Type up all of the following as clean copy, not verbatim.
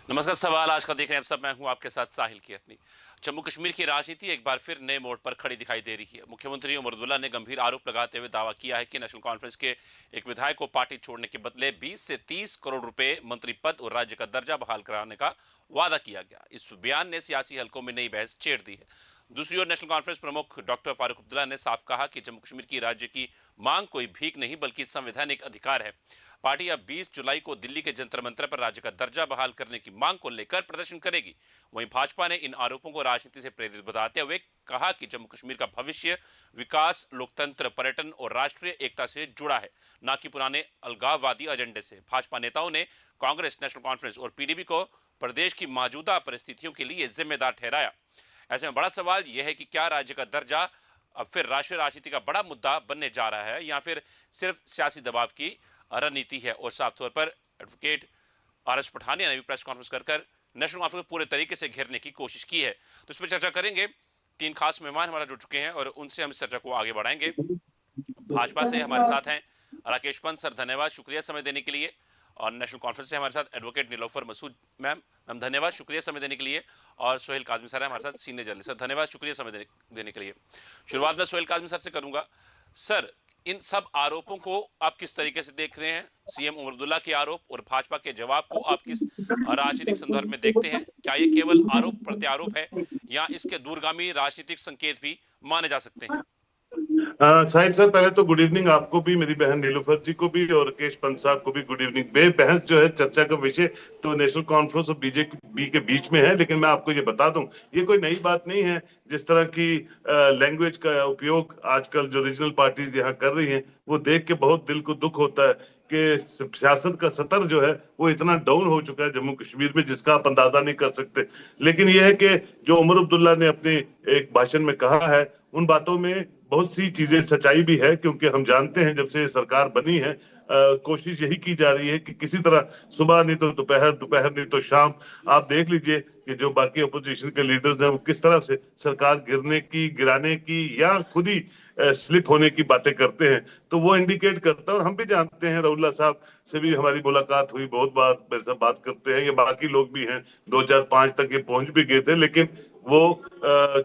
नमस्कार। सवाल आज का देख रहे हैं आप सब। मैं हूं आपके साथ साहिल की अपनी। जम्मू कश्मीर की राजनीति एक बार फिर नए मोड़ पर खड़ी दिखाई दे रही है। मुख्यमंत्री उमर अब्दुल्ला ने गंभीर आरोप लगाते हुए दावा किया है कि नेशनल कॉन्फ्रेंस के एक विधायक को पार्टी छोड़ने के बदले 20 से 30 करोड़ रुपए, मंत्री पद और राज्य का दर्जा बहाल कराने का वादा किया गया। इस बयान ने सियासी हलकों में नई बहस छेड़ दी है। दूसरी ओर नेशनल कॉन्फ्रेंस प्रमुख डॉक्टर फारूक अब्दुल्ला ने साफ कहा कि जम्मू कश्मीर की राज्य की मांग कोई भीख नहीं बल्कि संवैधानिक अधिकार है। पार्टी अब 20 जुलाई को दिल्ली के जंतर मंतर पर राज्य का दर्जा बहाल करने की मांग को लेकर प्रदर्शन करेगी। वहीं भाजपा ने इन आरोपों को राजनीति से प्रेरित बताते हुए कहा कि जम्मू कश्मीर का भविष्य विकास, लोकतंत्र, पर्यटन और राष्ट्रीय एकता से जुड़ा है, न कि पुराने अलगाववादी एजेंडे से। भाजपा नेताओं ने कांग्रेस, नेशनल कॉन्फ्रेंस और पीडीपी को प्रदेश की मौजूदा परिस्थितियों के लिए जिम्मेदार ठहराया। ऐसे में बड़ा सवाल यह है कि क्या राज्य का दर्जा अब फिर राष्ट्रीय राजनीति का बड़ा मुद्दा बनने जा रहा है या फिर सिर्फ सियासी दबाव की रणनीति है। और साफ तौर पर एडवोकेट आर.एस. पठानिया ने भी प्रेस कॉन्फ्रेंस कर नेशनल कॉन्फ्रेंस को पूरे तरीके से घेरने की कोशिश की है। तो इस पर चर्चा करेंगे। तीन खास मेहमान हमारा जुड़ चुके हैं और उनसे हम इस चर्चा को आगे बढ़ाएंगे। भाजपा से हमारे साथ हैं राकेश पंत सर, धन्यवाद, शुक्रिया समय देने के लिए। और नेशनल कॉन्फ्रेंस से हमारे साथ एडवोकेट नीलोफर मसूद मैम धन्यवाद, शुक्रिया समय देने के लिए। और सोहेल काजमी सर है हमारे साथ, सीनियर जर्नलिस्ट। सर धन्यवाद, शुक्रिया समय देने के लिए। शुरुआत में सोहेल काजमी सर से करूंगा। सर, इन सब आरोपों को आप किस तरीके से देख रहे हैं? सीएम उमर अब्दुल्ला के आरोप और भाजपा के जवाब को आप किस राजनीतिक संदर्भ में देखते हैं? क्या ये केवल आरोप प्रत्यारोप है या इसके दूरगामी राजनीतिक संकेत भी माने जा सकते हैं? साहिल सर, पहले तो गुड इवनिंग आपको भी, मेरी बहन नीलूफर जी को भी और केश पंत साहब को भी गुड इवनिंग। बहस जो है, चर्चा का विषय तो नेशनल कॉन्फ्रेंस और बीजेपी के बीच में है, लेकिन मैं आपको ये बता दूं, ये कोई नई बात नहीं है। जिस तरह की लैंग्वेज का उपयोग आजकल जो रीजनल पार्टीज यहाँ कर रही हैं, वो देख के बहुत दिल को दुख होता है कि सियासत का सतर जो है वो इतना डाउन हो चुका है जम्मू कश्मीर में, जिसका आप अंदाजा नहीं कर सकते। लेकिन यह है कि जो उमर अब्दुल्ला ने अपने एक भाषण में कहा है, उन बातों में बहुत सी चीजें सच्चाई भी है, क्योंकि हम जानते हैं जब से सरकार बनी है, कोशिश यही की जा रही है कि किसी तरह सुबह नहीं तो दोपहर, दोपहर नहीं तो शाम, आप देख लीजिए कि जो बाकी अपोजिशन के लीडर्स हैं वो किस तरह से सरकार गिराने की या खुद ही स्लिप होने की बातें करते हैं। तो वो इंडिकेट करता है, और हम भी जानते हैं, रउल्ला साहब से भी हमारी मुलाकात हुई, बहुत बार मेरे साथ बात करते हैं, ये बाकी लोग भी हैं, 2005 तक ये पहुंच भी गए थे, लेकिन वो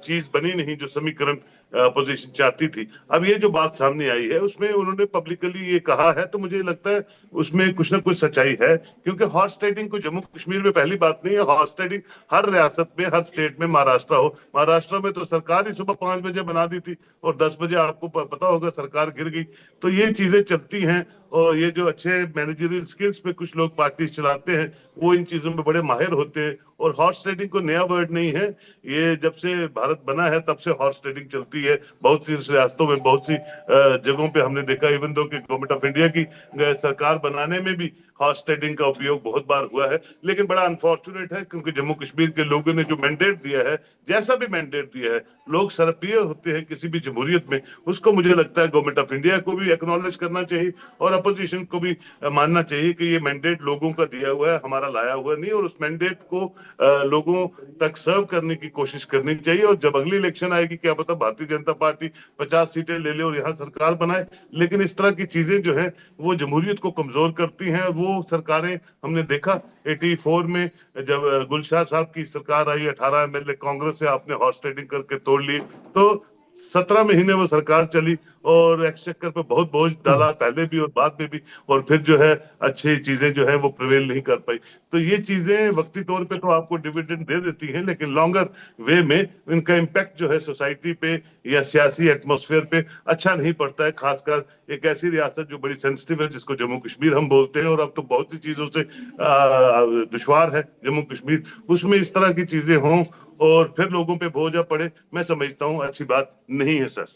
चीज बनी नहीं जो समीकरण अपोजिशन चाहती थी। अब ये जो बात सामने आई है उसमें उन्होंने पब्लिकली ये कहा है, तो मुझे लगता है उसमें कुछ ना कुछ सच्चाई है, क्योंकि हॉर्स ट्रेडिंग को जम्मू कश्मीर में पहली बात नहीं है। हॉर्स ट्रेडिंग हर रियासत में, हर स्टेट में, महाराष्ट्र हो, महाराष्ट्र में तो सरकार ही सुबह 5 बजे बना दी थी और 10 बजे आपको पता होगा सरकार गिर गई। तो ये चीजें चलती हैं, और ये जो अच्छे मैनेजरियल स्किल्स पे कुछ लोग पार्टीज चलाते हैं, वो इन चीजों में बड़े माहिर होते हैं। और हॉर्स ट्रेडिंग को नया वर्ड नहीं है, ये जब से भारत बना है तब से हॉर्स ट्रेडिंग चलती है। बहुत सी रियासतों में, बहुत सी जगहों पे हमने देखा, इवन दो कि गवर्नमेंट ऑफ इंडिया की सरकार बनाने में भी हॉर्स ट्रेडिंग का उपयोग बहुत बार हुआ है। लेकिन बड़ा अनफॉर्चुनेट है, क्योंकि जम्मू कश्मीर के लोगों ने जो मैंडेट दिया है, जैसा भी मैंडेट दिया है, लोग सरप्रिय होते हैं किसी भी जमहूरियत में, उसको मुझे लगता है गवर्नमेंट ऑफ इंडिया को भी एक्नॉलेज करना चाहिए और अपोजिशन को भी मानना चाहिए कि ये मैंडेट लोगों का दिया हुआ है, हमारा लाया हुआ नहीं, और उस मैंडेट को लोगों तक सर्व करने की कोशिश करनी चाहिए। और जब अगली इलेक्शन आएगी, क्या पता भारतीय जनता पार्टी 50 सीटें ले ले और यहाँ सरकार बनाए, लेकिन इस तरह की चीजें जो है वो जमहूरियत को कमजोर करती हैं। वो सरकारें हमने देखा 84 में, जब गुलशाह साहब की सरकार आई, 18 एमएलए कांग्रेस से आपने हॉर्स ट्रेडिंग करके तोड़ लिए, तो 17 महीने वो सरकार चली और एक्सचेकर पे बहुत बोझ डाला, पहले भी और बाद में भी, और फिर जो है अच्छी चीजें जो है वो प्रिवेल नहीं कर पाई। तो ये चीजें वक्ती तौर पे तो आपको डिविडेंड दे देती हैं, लेकिन लॉन्गर वे में इनका इम्पैक्ट जो है सोसाइटी पे या सियासी एटमोसफेयर पे अच्छा नहीं पड़ता है। खासकर एक ऐसी रियासत जो बड़ी सेंसिटिव है, जिसको जम्मू कश्मीर हम बोलते हैं, और अब तो बहुत सी चीजों से दुश्वार है जम्मू कश्मीर, उसमें इस तरह की चीजें हों और फिर लोगों पे बोझ पड़े, मैं समझता हूँ अच्छी बात नहीं है सर।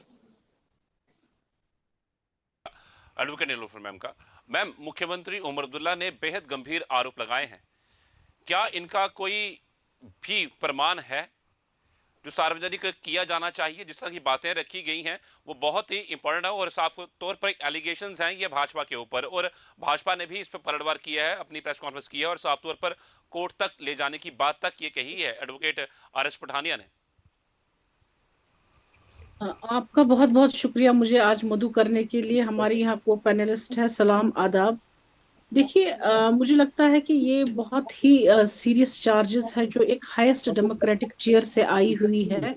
एडवोकेट नीलोफर मैम का। मैम, मुख्यमंत्री उमर अब्दुल्ला ने बेहद गंभीर आरोप लगाए हैं। क्या इनका कोई भी प्रमाण है जो सार्वजनिक किया जाना चाहिए? जिस तरह की बातें रखी गई हैं वो बहुत ही इंपॉर्टेंट है और साफ तौर पर एलिगेशंस हैं ये भाजपा के ऊपर, और भाजपा ने भी इस पर पलटवार किया है, अपनी प्रेस कॉन्फ्रेंस की है और साफ तौर पर कोर्ट तक ले जाने की बात तक ये कही है एडवोकेट आर.एस. पठानिया ने। आपका बहुत बहुत शुक्रिया मुझे आज मधु करने के लिए। हमारे यहाँ को पैनलिस्ट है, सलाम आदाब। देखिए, मुझे लगता है कि ये बहुत ही सीरियस चार्जेस है जो एक हाईएस्ट डेमोक्रेटिक चेयर से आई हुई है।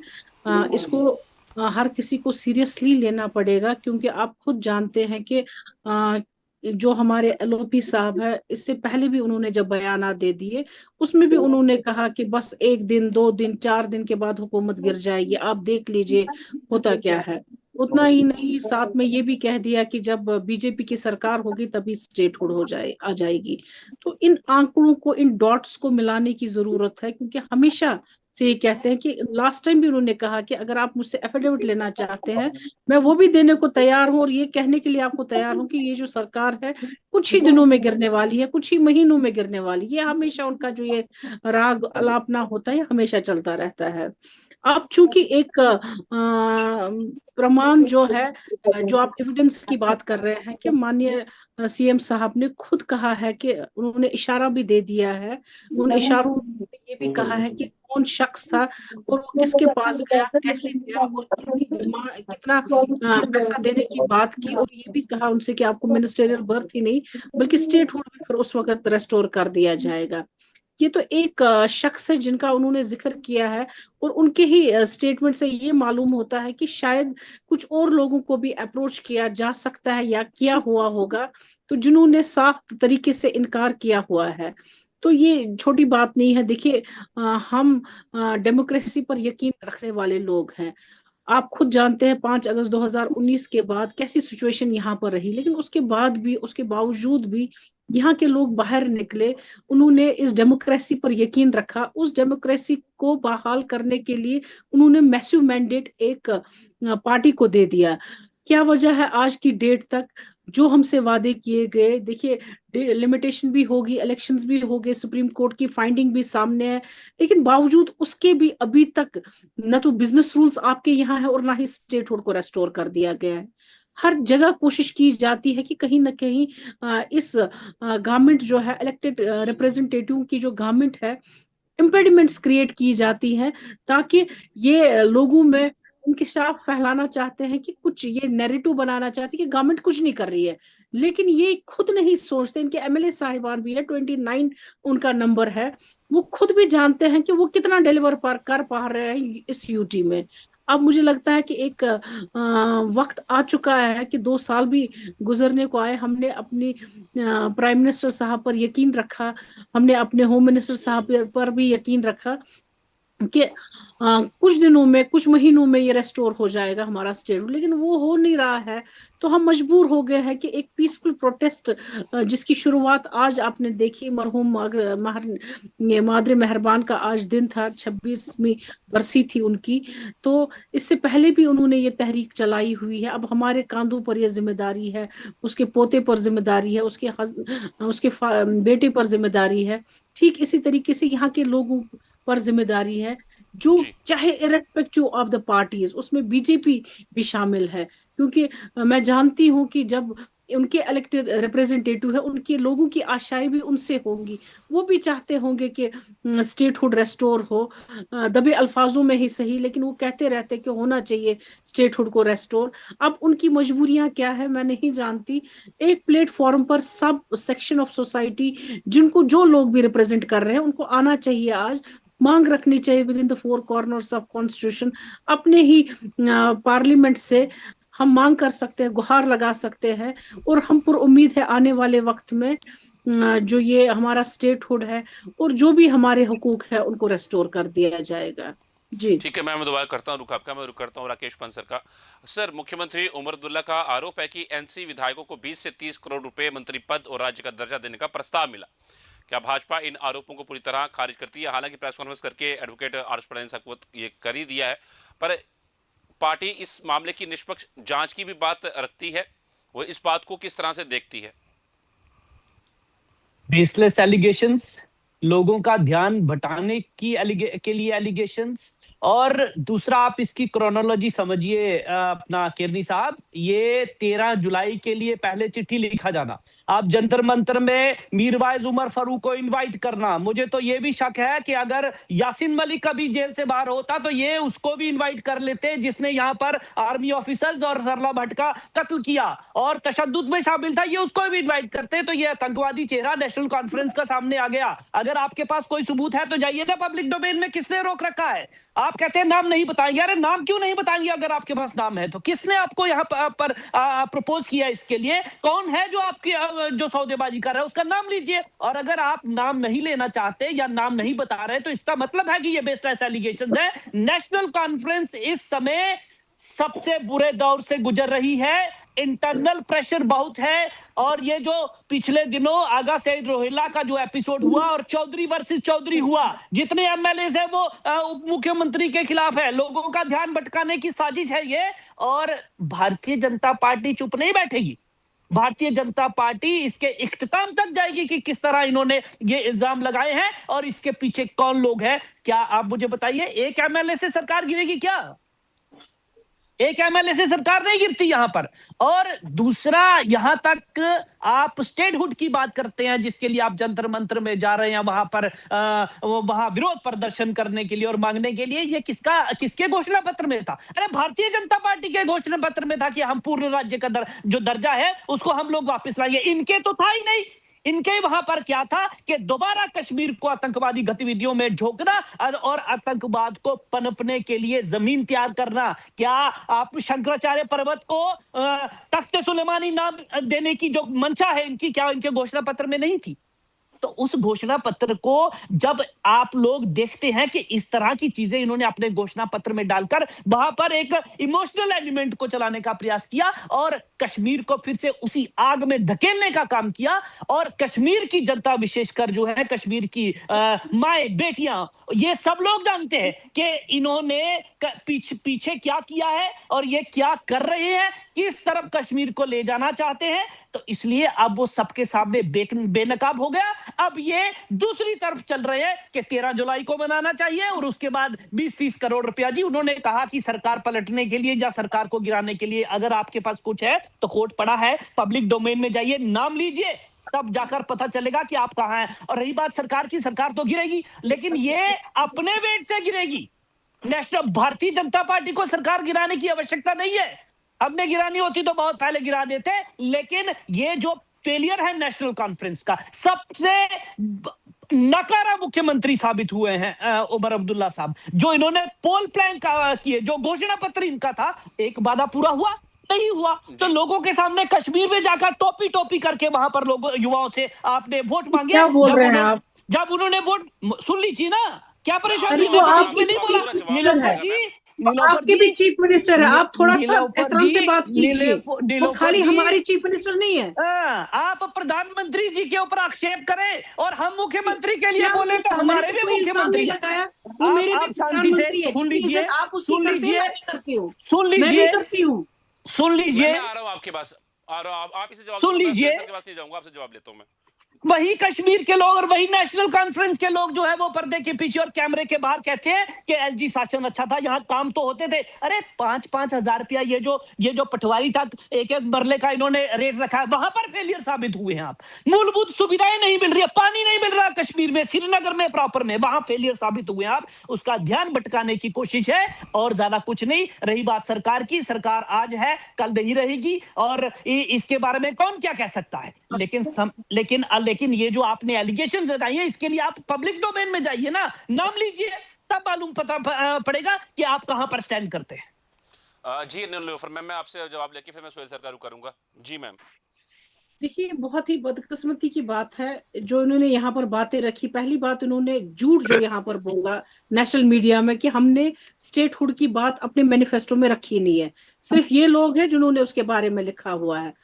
इसको हर किसी को सीरियसली लेना पड़ेगा, क्योंकि आप खुद जानते हैं कि जो हमारे एलओपी साहब है, इससे पहले भी उन्होंने जब बयानात दे दिए, उसमें भी उन्होंने कहा कि बस एक दिन, दो दिन, चार दिन के बाद हुकूमत गिर जाएगी, आप देख लीजिए होता क्या है। उतना ही नहीं, साथ में ये भी कह दिया कि जब बीजेपी की सरकार होगी तभी स्टेटहुड हो जाए आ जाएगी। तो इन आंकड़ों को, इन डॉट्स को मिलाने की जरूरत है, क्योंकि हमेशा से ये कहते हैं कि लास्ट टाइम भी उन्होंने कहा कि अगर आप मुझसे एफिडेविट लेना चाहते हैं, मैं वो भी देने को तैयार हूं, और ये कहने के लिए आपको तैयार हूं कि ये जो सरकार है कुछ ही दिनों में गिरने वाली है, कुछ ही महीनों में गिरने वाली है। ये हमेशा उनका जो ये राग अलापना होता है, ये हमेशा चलता रहता है। अब चूंकि एक प्रमाण जो है, जो आप एविडेंस की बात कर रहे हैं, कि माननीय सीएम साहब ने खुद कहा है कि उन्होंने इशारा भी दे दिया है, उन इशारों में ये भी कहा है कि कौन शख्स था और वो किसके पास गया, कैसे गया, और कितना पैसा देने की बात की, और ये भी कहा उनसे कि आपको मिनिस्टेरियल बर्थ ही नहीं बल्कि स्टेटहुड भी फिर उस वक्त रेस्टोर कर दिया जाएगा। ये तो एक शख्स है जिनका उन्होंने जिक्र किया है, और उनके ही स्टेटमेंट से ये मालूम होता है कि शायद कुछ और लोगों को भी अप्रोच किया जा सकता है या किया हुआ होगा, तो जिन्होंने साफ तरीके से इनकार किया हुआ है। तो ये छोटी बात नहीं है। देखिए, हम डेमोक्रेसी पर यकीन रखने वाले लोग हैं। आप खुद जानते हैं 5 अगस्त 2019 के बाद कैसी सिचुएशन यहाँ पर रही, लेकिन उसके बाद भी, उसके बावजूद भी यहाँ के लोग बाहर निकले, उन्होंने इस डेमोक्रेसी पर यकीन रखा, उस डेमोक्रेसी को बहाल करने के लिए उन्होंने मैसिव मैंडेट एक पार्टी को दे दिया। क्या वजह है आज की डेट तक जो हमसे वादे किए गए, देखिए लिमिटेशन भी होगी, इलेक्शंस भी हो गए, सुप्रीम कोर्ट की फाइंडिंग भी सामने है, लेकिन बावजूद उसके भी अभी तक न तो बिजनेस रूल्स आपके यहाँ है और ना ही स्टेटहुड को रेस्टोर कर दिया गया है। हर जगह कोशिश की जाती है कि कहीं ना कहीं इस गवर्नमेंट जो है, इलेक्टेड रिप्रेजेंटेटिव की जो गवर्नमेंट है, इम्पेडिमेंट्स क्रिएट की जाती हैं, ताकि ये लोगों में इंकशाफ फैलाना चाहते हैं, कि कुछ ये नैरेटिव बनाना चाहते हैं कि गवर्नमेंट कुछ नहीं कर रही है, लेकिन ये खुद नहीं सोचते। इनके एमएलए साहिबान भी है, 29 उनका नंबर है, वो खुद भी जानते हैं कि वो कितना डिलीवर कर पा रहे हैं इस यूटी में। अब मुझे लगता है कि एक वक्त आ चुका है कि 2 साल भी गुजरने को आए, हमने अपनी प्राइम मिनिस्टर साहब पर यकीन रखा, हमने अपने होम मिनिस्टर साहब पर भी यकीन रखा कि कुछ दिनों में, कुछ महीनों में ये रेस्टोर हो जाएगा हमारा स्टेट, लेकिन वो हो नहीं रहा है। तो हम मजबूर हो गए हैं कि एक पीसफुल प्रोटेस्ट, जिसकी शुरुआत आज आपने देखी, मरहूम मादरे मेहरबान का आज दिन था, 26वीं बरसी थी उनकी। तो इससे पहले भी उन्होंने ये तहरीक चलाई हुई है, अब हमारे कांधों पर ये जिम्मेदारी है, उसके पोते पर जिम्मेदारी है, उसके बेटे पर जिम्मेदारी है, ठीक इसी तरीके से यहाँ के लोगों पर जिम्मेदारी है, जो जी। चाहे इरेस्पेक्टिव ऑफ द पार्टीज, उसमें बीजेपी भी शामिल है, क्योंकि मैं जानती हूं कि जब उनके इलेक्टेड रिप्रेजेंटेटिव है, उनके लोगों की आशाएं भी उनसे होंगी, वो भी चाहते होंगे कि स्टेटहुड रेस्टोर हो, दबे अल्फाजों में ही सही, लेकिन वो कहते रहते कि होना चाहिए स्टेटहुड को रेस्टोर। अब उनकी मजबूरियां क्या है मैं नहीं जानती। एक प्लेटफॉर्म पर सब सेक्शन ऑफ सोसाइटी, जिनको जो लोग भी रिप्रेजेंट कर रहे हैं, उनको आना चाहिए, आज मांग रखनी चाहिए with in the four corners of constitution, अपने ही पार्लियामेंट से हम मांग कर सकते हैं, गुहार लगा सकते हैं, और हम पर उम्मीद है आने वाले वक्त में जो ये हमारा स्टेटहुड है और जो भी हमारे हुकूक है, उनको रेस्टोर कर दिया जाएगा। जी ठीक है, मैं दोबारा करता हूं रुख आपका, मैं रुक करता हूं राकेश पंसर का। सर, मुख्यमंत्री उमर अब्दुल्ला का आरोप है कि एनसी विधायकों को 20 से 30 करोड़ रुपए मंत्री पद और राज्य का दर्जा देने का प्रस्ताव मिला। क्या भाजपा इन आरोपों को पूरी तरह खारिज करती है? हालांकि प्रेस कॉन्फ्रेंस करके एडवोकेट आर एस पटेल साहब को ये कर ही दिया है, पर पार्टी इस मामले की निष्पक्ष जांच की भी बात रखती है, वो इस बात को किस तरह से देखती है? बेसलेस एलिगेशंस, लोगों का ध्यान भटाने के लिए एलिगेशंस, और दूसरा, आप इसकी क्रोनोलॉजी समझिए अपना किरनी साहब, ये 13 जुलाई के लिए पहले चिट्ठी लिखा जाना, आप जंतर मंतर में मीरवाइज उमर फारूक को इनवाइट करना, मुझे तो ये भी शक है कि अगर यासीन मलिक का भी जेल से बाहर होता तो ये उसको भी इनवाइट कर लेते, जिसने यहाँ पर आर्मी ऑफिसर्स और सरला भट्ट का कत्ल किया और तशद्दुद में शामिल था, ये उसको भी इनवाइट करते, तो ये आतंकवादी चेहरा नेशनल कॉन्फ्रेंस का सामने आ गया। अगर आपके पास कोई सबूत है तो जाइए ना पब्लिक डोमेन में, किसने रोक रखा है? आप कहते हैं नाम नहीं बताएंगे, अरे नाम क्यों नहीं बताएंगे? अगर आपके पास नाम है तो किसने आपको यहाँ पर प्रपोज किया? इसके लिए कौन है जो आपकी जो सौदेबाजी कर रहा है, उसका नाम लीजिए। और अगर आप नाम नहीं लेना चाहते या नाम नहीं बता रहे तो इसका मतलब है कि ये बेस्ड एलिगेशन है। नेशनल कॉन्फ्रेंस इस समय सबसे बुरे दौर से गुजर रही है, इंटरनल प्रेशर बहुत है। और ये जो पिछले दिनों आगा सईद रोहिल्ला का जो एपिसोड हुआ और चौधरी वर्सेस चौधरी हुआ, जितने एमएलए है वो उप मुख्यमंत्री के खिलाफ है, लोगों का ध्यान भटकाने की साजिश है ये। और भारतीय जनता पार्टी चुप नहीं बैठेगी, भारतीय जनता पार्टी इसके इख्तिताम तक जाएगी कि किस तरह इन्होंने ये इल्जाम लगाए हैं और इसके पीछे कौन लोग हैं। क्या आप मुझे बताइए, एक एमएलए से सरकार गिरेगी क्या? एक एमएलए से सरकार नहीं गिरती यहां पर। और दूसरा, यहां तक आप स्टेटहुड की बात करते हैं जिसके लिए आप जंतर मंतर में जा रहे हैं, वहां पर वहां विरोध प्रदर्शन करने के लिए और मांगने के लिए, ये किसके घोषणा पत्र में था? अरे भारतीय जनता पार्टी के घोषणा पत्र में था कि हम पूर्ण राज्य का जो दर्जा है उसको हम लोग वापस लाएंगे। इनके तो था ही नहीं। इनके वहां पर क्या था कि दोबारा कश्मीर को आतंकवादी गतिविधियों में झोंकना और आतंकवाद को पनपने के लिए जमीन तैयार करना। क्या आप शंकराचार्य पर्वत को तख्त सुलेमानी नाम देने की जो मंशा है इनकी, क्या इनके घोषणा पत्र में नहीं थी? तो उस घोषणा पत्र को जब आप लोग देखते हैं कि इस तरह की चीजें इन्होंने अपने घोषणा पत्र में डालकर वहां पर एक इमोशनल एलिमेंट को चलाने का प्रयास किया और कश्मीर को फिर से उसी आग में धकेलने का काम किया। और कश्मीर की जनता, विशेषकर जो है कश्मीर की माए बेटियां, ये सब लोग जानते हैं कि इन्होंने पीछे क्या किया है और ये क्या कर रहे हैं, किस तरफ कश्मीर को ले जाना चाहते हैं। तो इसलिए अब वो सबके सामने बेनकाब हो गया। अब ये दूसरी तरफ चल रहे हैं कि 13 जुलाई को मनाना चाहिए और उसके बाद 20-30 करोड़ रुपया। जी, उन्होंने कहा कि सरकार पलटने के लिए या सरकार को गिराने के लिए अगर आपके पास कुछ है तो कोर्ट पड़ा है, पब्लिक डोमेन में जाइए, नाम लीजिए, तब जाकर पता चलेगा कि आप कहां हैं। और रही बात सरकार की, सरकार तो गिरेगी लेकिन ये अपने वेट से गिरेगी। नेशनल भारतीय जनता पार्टी को सरकार गिराने की आवश्यकता नहीं है, हमने गिरानी होती तो बहुत पहले गिरा देते। लेकिन ये जो फेलियर है नेशनल कॉन्फ्रेंस का, सबसे नकारा मुख्यमंत्री साबित हुए हैं उमर अब्दुल्ला साहब। जो इन्होंने पोल प्लान किए, जो घोषणा पत्र इनका था, एक वादा पूरा हुआ नहीं हुआ। तो लोगों के सामने कश्मीर में जाकर टोपी टोपी करके वहां पर लोगों युवाओं से आपने वोट मांगे। क्या बोल रहे हैं आप? जब उन्होंने वोट, सुन लीजिए ना, क्या परेशानी है? वो मैं आपकी नहीं बोला नीलोफर जी, आपके भी चीफ मिनिस्टर है, आप थोड़ा सा एहतराम से बात कीजिए। वो खाली हमारी चीफ मिनिस्टर नहीं है। आप प्रधानमंत्री जी के ऊपर आक्षेप करें और हम मुख्यमंत्री के लिए बोले तो हमारे भी मुख्यमंत्री लगाया। वो मेरे भी प्रधानमंत्री है। सुन लीजिए, आप उसकी करते हैं, मैं भी करती हूँ, सुन मैं लीजिए, भी करती हूँ। सुन लीजिए, मैं आ रहा हूँ आपके पास, आ रहा हूँ, आप इसे जवाब सुन लीजिए, के पास नहीं जाऊंगा, आपसे जवाब लेता हूँ मैं। वही कश्मीर के लोग और वही नेशनल कॉन्फ्रेंस के लोग जो है वो पर्दे के पीछे और कैमरे के बाहर कहते हैं कि एलजी शासन अच्छा था, यहाँ काम तो होते थे। अरे 5-5 हजार रुपया ये जो पटवारी था, एक मरले का इन्होंने रेट रखा है, वहां पर फेलियर साबित हुए हैं आप। मूलभूत सुविधाएं नहीं मिल रही है, पानी नहीं मिल रहा कश्मीर में, श्रीनगर में प्रॉपर में, वहां फेलियर साबित हुए हैं आप। उसका ध्यान भटकाने की कोशिश है और ज्यादा कुछ नहीं। रही बात सरकार की, सरकार आज है कल नहीं रहेगी और इसके बारे में कौन क्या कह सकता है। लेकिन ये जो आपने एलिगेशन लगाई है, इसके लिए आप पब्लिक डोमेन में जाइए ना, नाम लीजिए, तब मालूम पता पड़ेगा कि आप कहां पर स्टैंड करते हैं। जी नीलोफर मैम, मैं आपसे जवाब लेके फिर मैं सोहेल सर का रुख करूंगा। जी मैम। देखिए, बहुत ही बदकिस्मती की बात है जो इन्होंने यहाँ पर बातें रखी। पहली बात, उन्होंने झूठ जो यहाँ पर बोला नेशनल मीडिया में कि हमने स्टेटहुड की बात अपने मैनिफेस्टो में रखी नहीं है। सिर्फ ये लोग हैं जिन्होंने उसके बारे में लिखा हुआ है।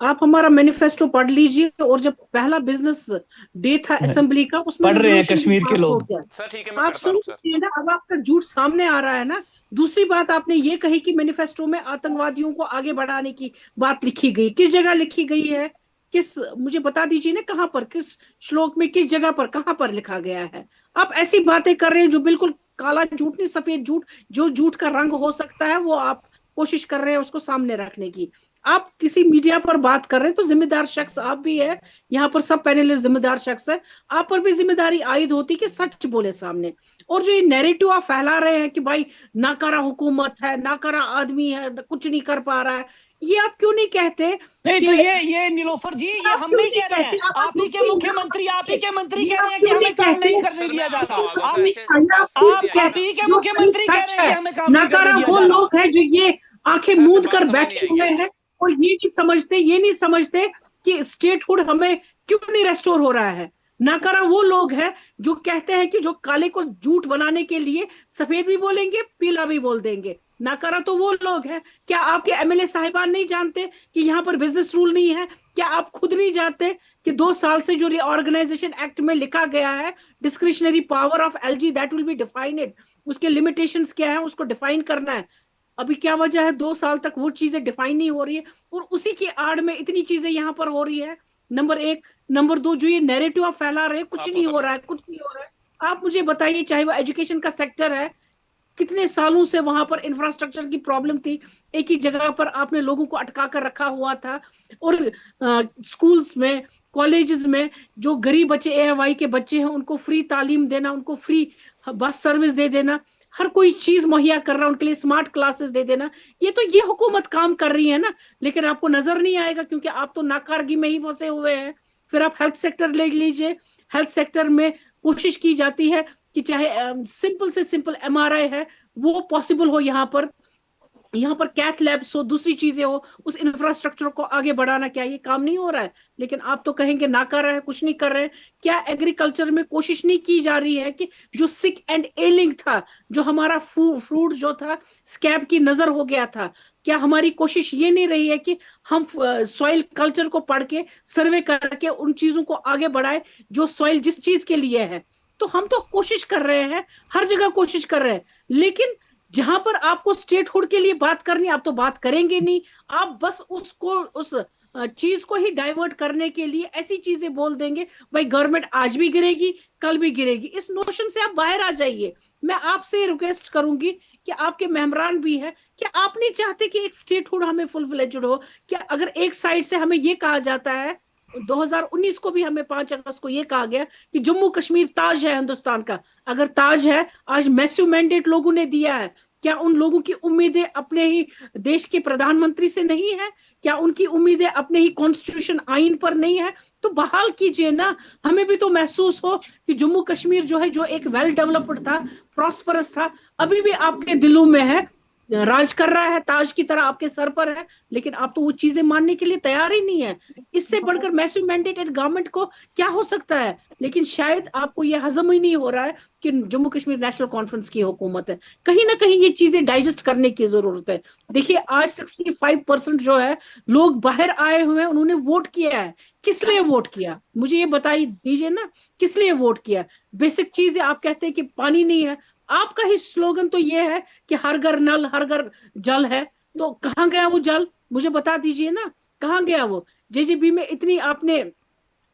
आप हमारा मैनिफेस्टो पढ़ लीजिए और जब पहला बिजनेस डे था असेंबली का, उसमें पढ़ रहे हैं कश्मीर के लोग। सर ठीक है, मैं आप सुन ना, अब आपका झूठ सामने आ रहा है ना। दूसरी बात, आपने ये कही कि मैनिफेस्टो में आतंकवादियों को आगे बढ़ाने की बात लिखी गई। किस जगह लिखी गई है? मुझे बता दीजिए ना, कहां पर, किस श्लोक में, किस जगह पर, कहां पर लिखा गया है? आप ऐसी बातें कर रहे हैं जो बिल्कुल काला झूठ नहीं, सफेद झूठ, जो झूठ का रंग हो सकता है वो आप कोशिश कर रहे हैं उसको सामने रखने की। आप किसी मीडिया पर बात कर रहे हैं तो जिम्मेदार शख्स आप भी है, यहाँ पर सब पैनलिस्ट जिम्मेदार शख्स है, आप पर भी जिम्मेदारी आयद होती कि सच बोले सामने। और जो ये नैरेटिव आप फैला रहे हैं कि भाई नाकारा हुकूमत है, नाकारा आदमी है, कुछ नहीं कर पा रहा है, ये आप क्यों नहीं कहते नहीं कि तो ये नीलोफर जी, ये हम नहीं कह रहे हैं, आप ही के मुख्यमंत्री, आप ही के मंत्री कह रहे हैं कि हमें काम नहीं करने दिया जाता। आप ही के मुख्यमंत्री कह रहे हैं कि हमें काम नहीं करने दिया वो जा रहा। लोग हैं जो ये आंखें मूंद कर बैठे हुए हैं और ये नहीं समझते कि स्टेटहुड हमें क्यों नहीं रेस्टोर हो रहा है। नाकारा वो लोग हैं जो कहते हैं कि जो काले को झूठ बनाने के लिए सफेद भी बोलेंगे, पीला भी बोल देंगे। नाकारा तो वो लोग हैं। क्या आपके एमएलए साहिबान नहीं जानते कि यहाँ पर बिजनेस रूल नहीं है? क्या आप खुद नहीं जानते कि 2 साल से जो रिऑर्गेनाइजेशन एक्ट में लिखा गया है, discretionary power of LG that will be defined, उसके लिमिटेशंस क्या है उसको डिफाइन करना है। अभी क्या वजह है 2 साल तक वो चीजें डिफाइन नहीं हो रही है और उसी की आड़ में इतनी चीजें यहाँ पर हो रही है। नंबर 1। नंबर 2, जो ये नैरेटिव आप फैला रहे हैं कुछ नहीं हो रहा है, कुछ नहीं हो रहा है। आप मुझे बताइए, चाहे वो एजुकेशन का सेक्टर है, कितने सालों से वहां पर इंफ्रास्ट्रक्चर की प्रॉब्लम थी, एक ही जगह पर आपने लोगों को अटका कर रखा हुआ था। और स्कूल्स में, कॉलेजेस में जो गरीब बच्चे, एएवाई के बच्चे हैं, उनको फ्री तालीम देना, उनको फ्री बस सर्विस दे देना, हर कोई चीज मुहैया कर रहा है उनके लिए, स्मार्ट क्लासेस दे देना, ये हुकूमत काम कर रही है ना। लेकिन आपको नजर नहीं आएगा क्योंकि आप तो नाकारगी में ही फंसे हुए हैं। फिर आप हेल्थ सेक्टर ले लीजिए, हेल्थ सेक्टर में कोशिश की जाती है कि चाहे सिंपल से सिंपल एमआरआई है वो पॉसिबल हो, यहाँ पर कैथ लैब्स हो, दूसरी चीजें हो, उस इंफ्रास्ट्रक्चर को आगे बढ़ाना, क्या ये काम नहीं हो रहा है? लेकिन आप तो कहेंगे ना कर रहे हैं, कुछ नहीं कर रहे हैं। क्या एग्रीकल्चर में कोशिश नहीं की जा रही है कि जो सिक एंड एलिंग था, जो हमारा फ्रूट जो था स्कैब की नजर हो गया था, क्या हमारी कोशिश ये नहीं रही है कि हम सॉइल कल्चर को पढ़ के, सर्वे करके उन चीजों को आगे बढ़ाए जो सॉइल जिस चीज के लिए है? तो हम तो कोशिश कर रहे हैं, हर जगह कोशिश कर रहे हैं, लेकिन जहां पर आपको स्टेटहुड के लिए बात करनी, आप तो बात करेंगे नहीं। आप बस उस चीज को ही डाइवर्ट करने के लिए ऐसी चीजें बोल देंगे, भाई गवर्नमेंट आज भी गिरेगी, कल भी गिरेगी। इस नोशन से आप बाहर आ जाइए। मैं आपसे रिक्वेस्ट करूंगी कि आपके मेहमान भी है, कि आप नहीं चाहते कि एक स्टेटहुड हमें फुल फ्लेज्ड हो? क्या अगर एक साइड से हमें ये कहा जाता है, 2019 को भी हमें 5 अगस्त को ये कहा गया कि जम्मू कश्मीर ताज है हिंदुस्तान का, अगर ताज है, आज मैसिव मैंडेट लोगों ने दिया है, क्या उन लोगों की उम्मीदें अपने ही देश के प्रधानमंत्री से नहीं है? क्या उनकी उम्मीदें अपने ही कॉन्स्टिट्यूशन आइन पर नहीं है? तो बहाल कीजिए ना। हमें भी तो महसूस हो कि जम्मू कश्मीर जो है, जो एक वेल डेवलप्ड था, प्रॉस्परस था, अभी भी आपके दिलों में है, राज कर रहा है, ताज की तरह आपके सर पर है, लेकिन आप तो वो चीजें मानने के लिए तैयार ही नहीं है। इससे बढ़कर मैसिव मैंडेटेड गवर्नमेंट को क्या हो सकता है? लेकिन शायद आपको ये हजम ही नहीं हो रहा है कि जम्मू कश्मीर नेशनल कॉन्फ्रेंस की हुकूमत है। कहीं ना कहीं ये चीजें डाइजेस्ट करने की जरूरत है। देखिए, आज 65% जो है लोग बाहर आए हुए हैं, उन्होंने वोट किया है। किस लिए वोट किया, मुझे ये बताइए दीजिए ना, किस लिए वोट किया? बेसिक चीज है, आप कहते हैं कि पानी नहीं है, आपका ही स्लोगन तो ये है कि हर घर नल, हर घर जल है, तो कहाँ गया वो जल? मुझे बता दीजिए ना, कहाँ गया वो? जेजेबी में इतनी आपने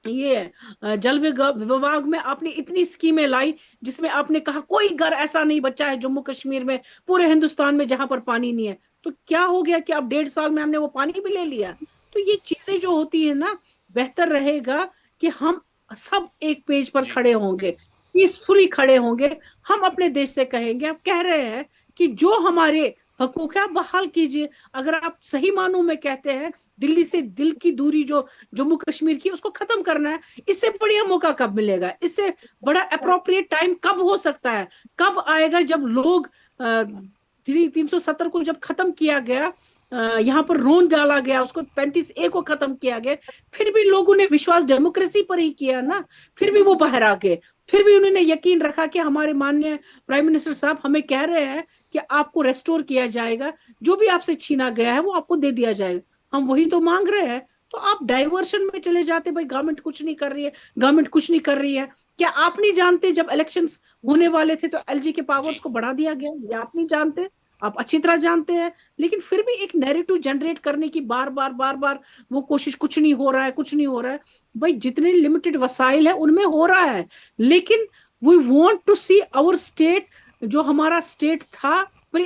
ये जल विभाग में आपने इतनी स्कीमें लाई जिसमें आपने कहा कोई घर ऐसा नहीं बचा है जम्मू कश्मीर में, पूरे हिंदुस्तान में, जहां पर पानी नहीं है। तो क्या हो गया कि अब 1.5 साल में हमने वो पानी भी ले लिया? तो ये चीजें जो होती है ना, बेहतर रहेगा कि हम सब एक पेज पर खड़े होंगे, पीसफुली खड़े होंगे। हम अपने देश से कहेंगे, आप कह रहे हैं कि जो हमारे हकूक है आप बहाल कीजिए। अगर आप सही मानों में कहते हैं दिल्ली से दिल की दूरी जो जम्मू कश्मीर की, उसको खत्म करना है, इससे बढ़िया मौका कब मिलेगा? इससे बड़ा अप्रोप्रिएट टाइम कब हो सकता है? कब आएगा जब लोग 370 को जब खत्म किया गया, यहाँ पर रोन डाला गया, उसको 35A को खत्म किया गया, फिर भी लोगों ने विश्वास डेमोक्रेसी पर ही किया ना, फिर भी वो बाहर आ गए, फिर भी उन्होंने यकीन रखा कि हमारे माननीय प्राइम मिनिस्टर साहब हमें कह रहे हैं कि आपको रेस्टोर किया जाएगा, जो भी आपसे छीना गया है वो आपको दे दिया जाएगा। हम वही तो मांग रहे हैं। तो आप डाइवर्शन में चले जाते, भाई गवर्नमेंट कुछ नहीं कर रही है, गवर्नमेंट कुछ नहीं कर रही है। क्या आप नहीं जानते जब इलेक्शंस होने वाले थे तो एलजी के पावर्स को बढ़ा दिया गया? ये आप नहीं जानते? आप अच्छी तरह जानते हैं, लेकिन फिर भी एक नैरेटिव जनरेट करने की बार बार वो कोशिश, कुछ नहीं हो रहा है, कुछ नहीं हो रहा है। भाई जितने लिमिटेड वसाइल है उनमें हो रहा है, लेकिन we want to see our state जो हमारा स्टेट था प्री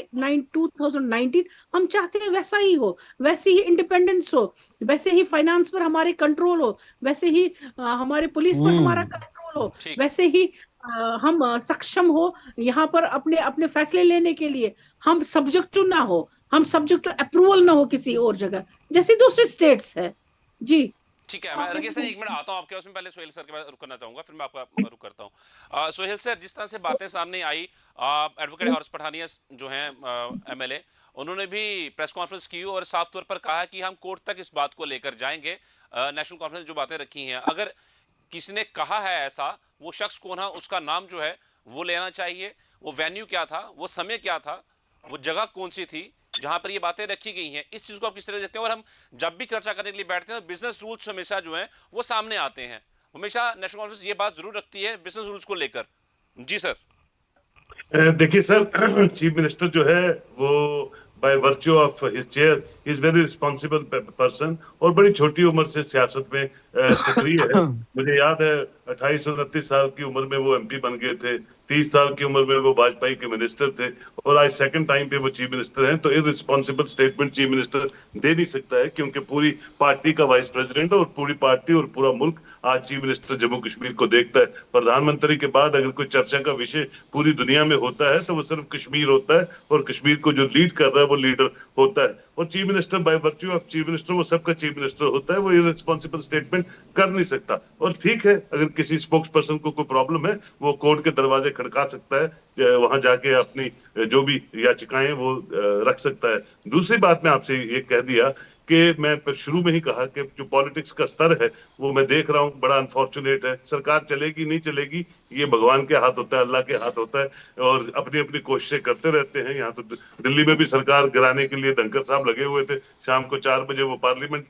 2019, हम चाहते हैं वैसा ही हो, वैसे ही इंडिपेंडेंस हो, वैसे ही फाइनेंस पर हमारे कंट्रोल हो, वैसे ही हमारे पुलिस पर हमारा हम्म। कंट्रोल हो, ठीक। वैसे ही हम सक्षम हो यहाँ पर अपने अपने फैसले लेने के लिए। हम सब्जेक्ट टू ना हो, हम सब्जेक्ट टू अप्रूवल ना हो किसी और जगह, जैसे दूसरे स्टेट्स है। जी। ठीक है, मैं आप रखिए सर, एक मिनट देखिए। आता हूँ आपके उसमें, पहले सोहेल सर के बाद रुक करना चाहूंगा, फिर मैं आपका रुक करता हूँ। सोहेल सर, जिस तरह से बातें सामने आई, एडवोकेट हॉर्स पठानिया जो हैं एमएलए, उन्होंने भी प्रेस कॉन्फ्रेंस की और साफ तौर पर कहा कि हम कोर्ट तक इस बात को लेकर जाएंगे। नेशनल कॉन्फ्रेंस जो बातें रखी हैं, अगर किसी ने कहा है ऐसा, वो शख्स कौन है, उसका नाम जो है वो लेना चाहिए, वो वेन्यू क्या था, वो समय क्या था, वो जगह कौन सी थी जहां पर ये बातें रखी गई हैं। इस चीज को आप किस तरह देखते हैं? और हम जब भी चर्चा करने के लिए बैठते हैं तो बिजनेस रूल्स हमेशा जो हैं वो सामने आते हैं। हमेशा नेशनल कॉन्फ्रेंस ये बात जरूर रखती है बिजनेस रूल्स को लेकर। जी सर। देखिए सर, चीफ मिनिस्टर जो है वो by virtue of his chair is very responsible person, और बड़ी छोटी उम्र से सियासत में सक्रिय है। मुझे याद है 28-29 साल की उम्र में वो एमपी बन गए थे, 30 साल की उम्र में वो वाजपेयी के मिनिस्टर थे, और आज सेकंड टाइम पे वो चीफ मिनिस्टर हैं। तो इररिस्पॉन्सिबल स्टेटमेंट चीफ मिनिस्टर दे नहीं सकता है, क्योंकि पूरी पार्टी का वाइस प्रेसिडेंट है, और पूरी पार्टी और पूरा मुल्क आज चीफ मिनिस्टर जम्मू कश्मीर को देखता है। प्रधानमंत्री के बाद अगर कोई चर्चा का विषय पूरी दुनिया में होता है तो वो सिर्फ कश्मीर होता है, और कश्मीर को जो लीड कर रहा है वो लीडर होता है। और chief minister by virtue of chief minister वो सबका चीफ मिनिस्टर होता है, वो इररिस्पॉन्सिबल स्टेटमेंट कर नहीं सकता। और ठीक है, अगर किसी स्पोक्स पर्सन को कोई प्रॉब्लम है, वो कोर्ट के दरवाजे खड़का सकता है, वहां जाके अपनी जो भी याचिकाएं वो रख सकता है। दूसरी बात मैं आपसे ये कह दिया कि मैं शुरू में ही कहा कि जो पॉलिटिक्स का स्तर है वो मैं देख रहा हूँ बड़ा अनफॉर्चुनेट है। सरकार चलेगी नहीं चलेगी ये भगवान के हाथ होता है, अल्लाह के हाथ होता है, और अपनी अपनी कोशिशें करते रहते हैं। यहाँ तो दिल्ली में भी सरकार गिराने के लिए धनखड़ साहब लगे हुए थे। शाम को 4 बजे वो पार्लियामेंट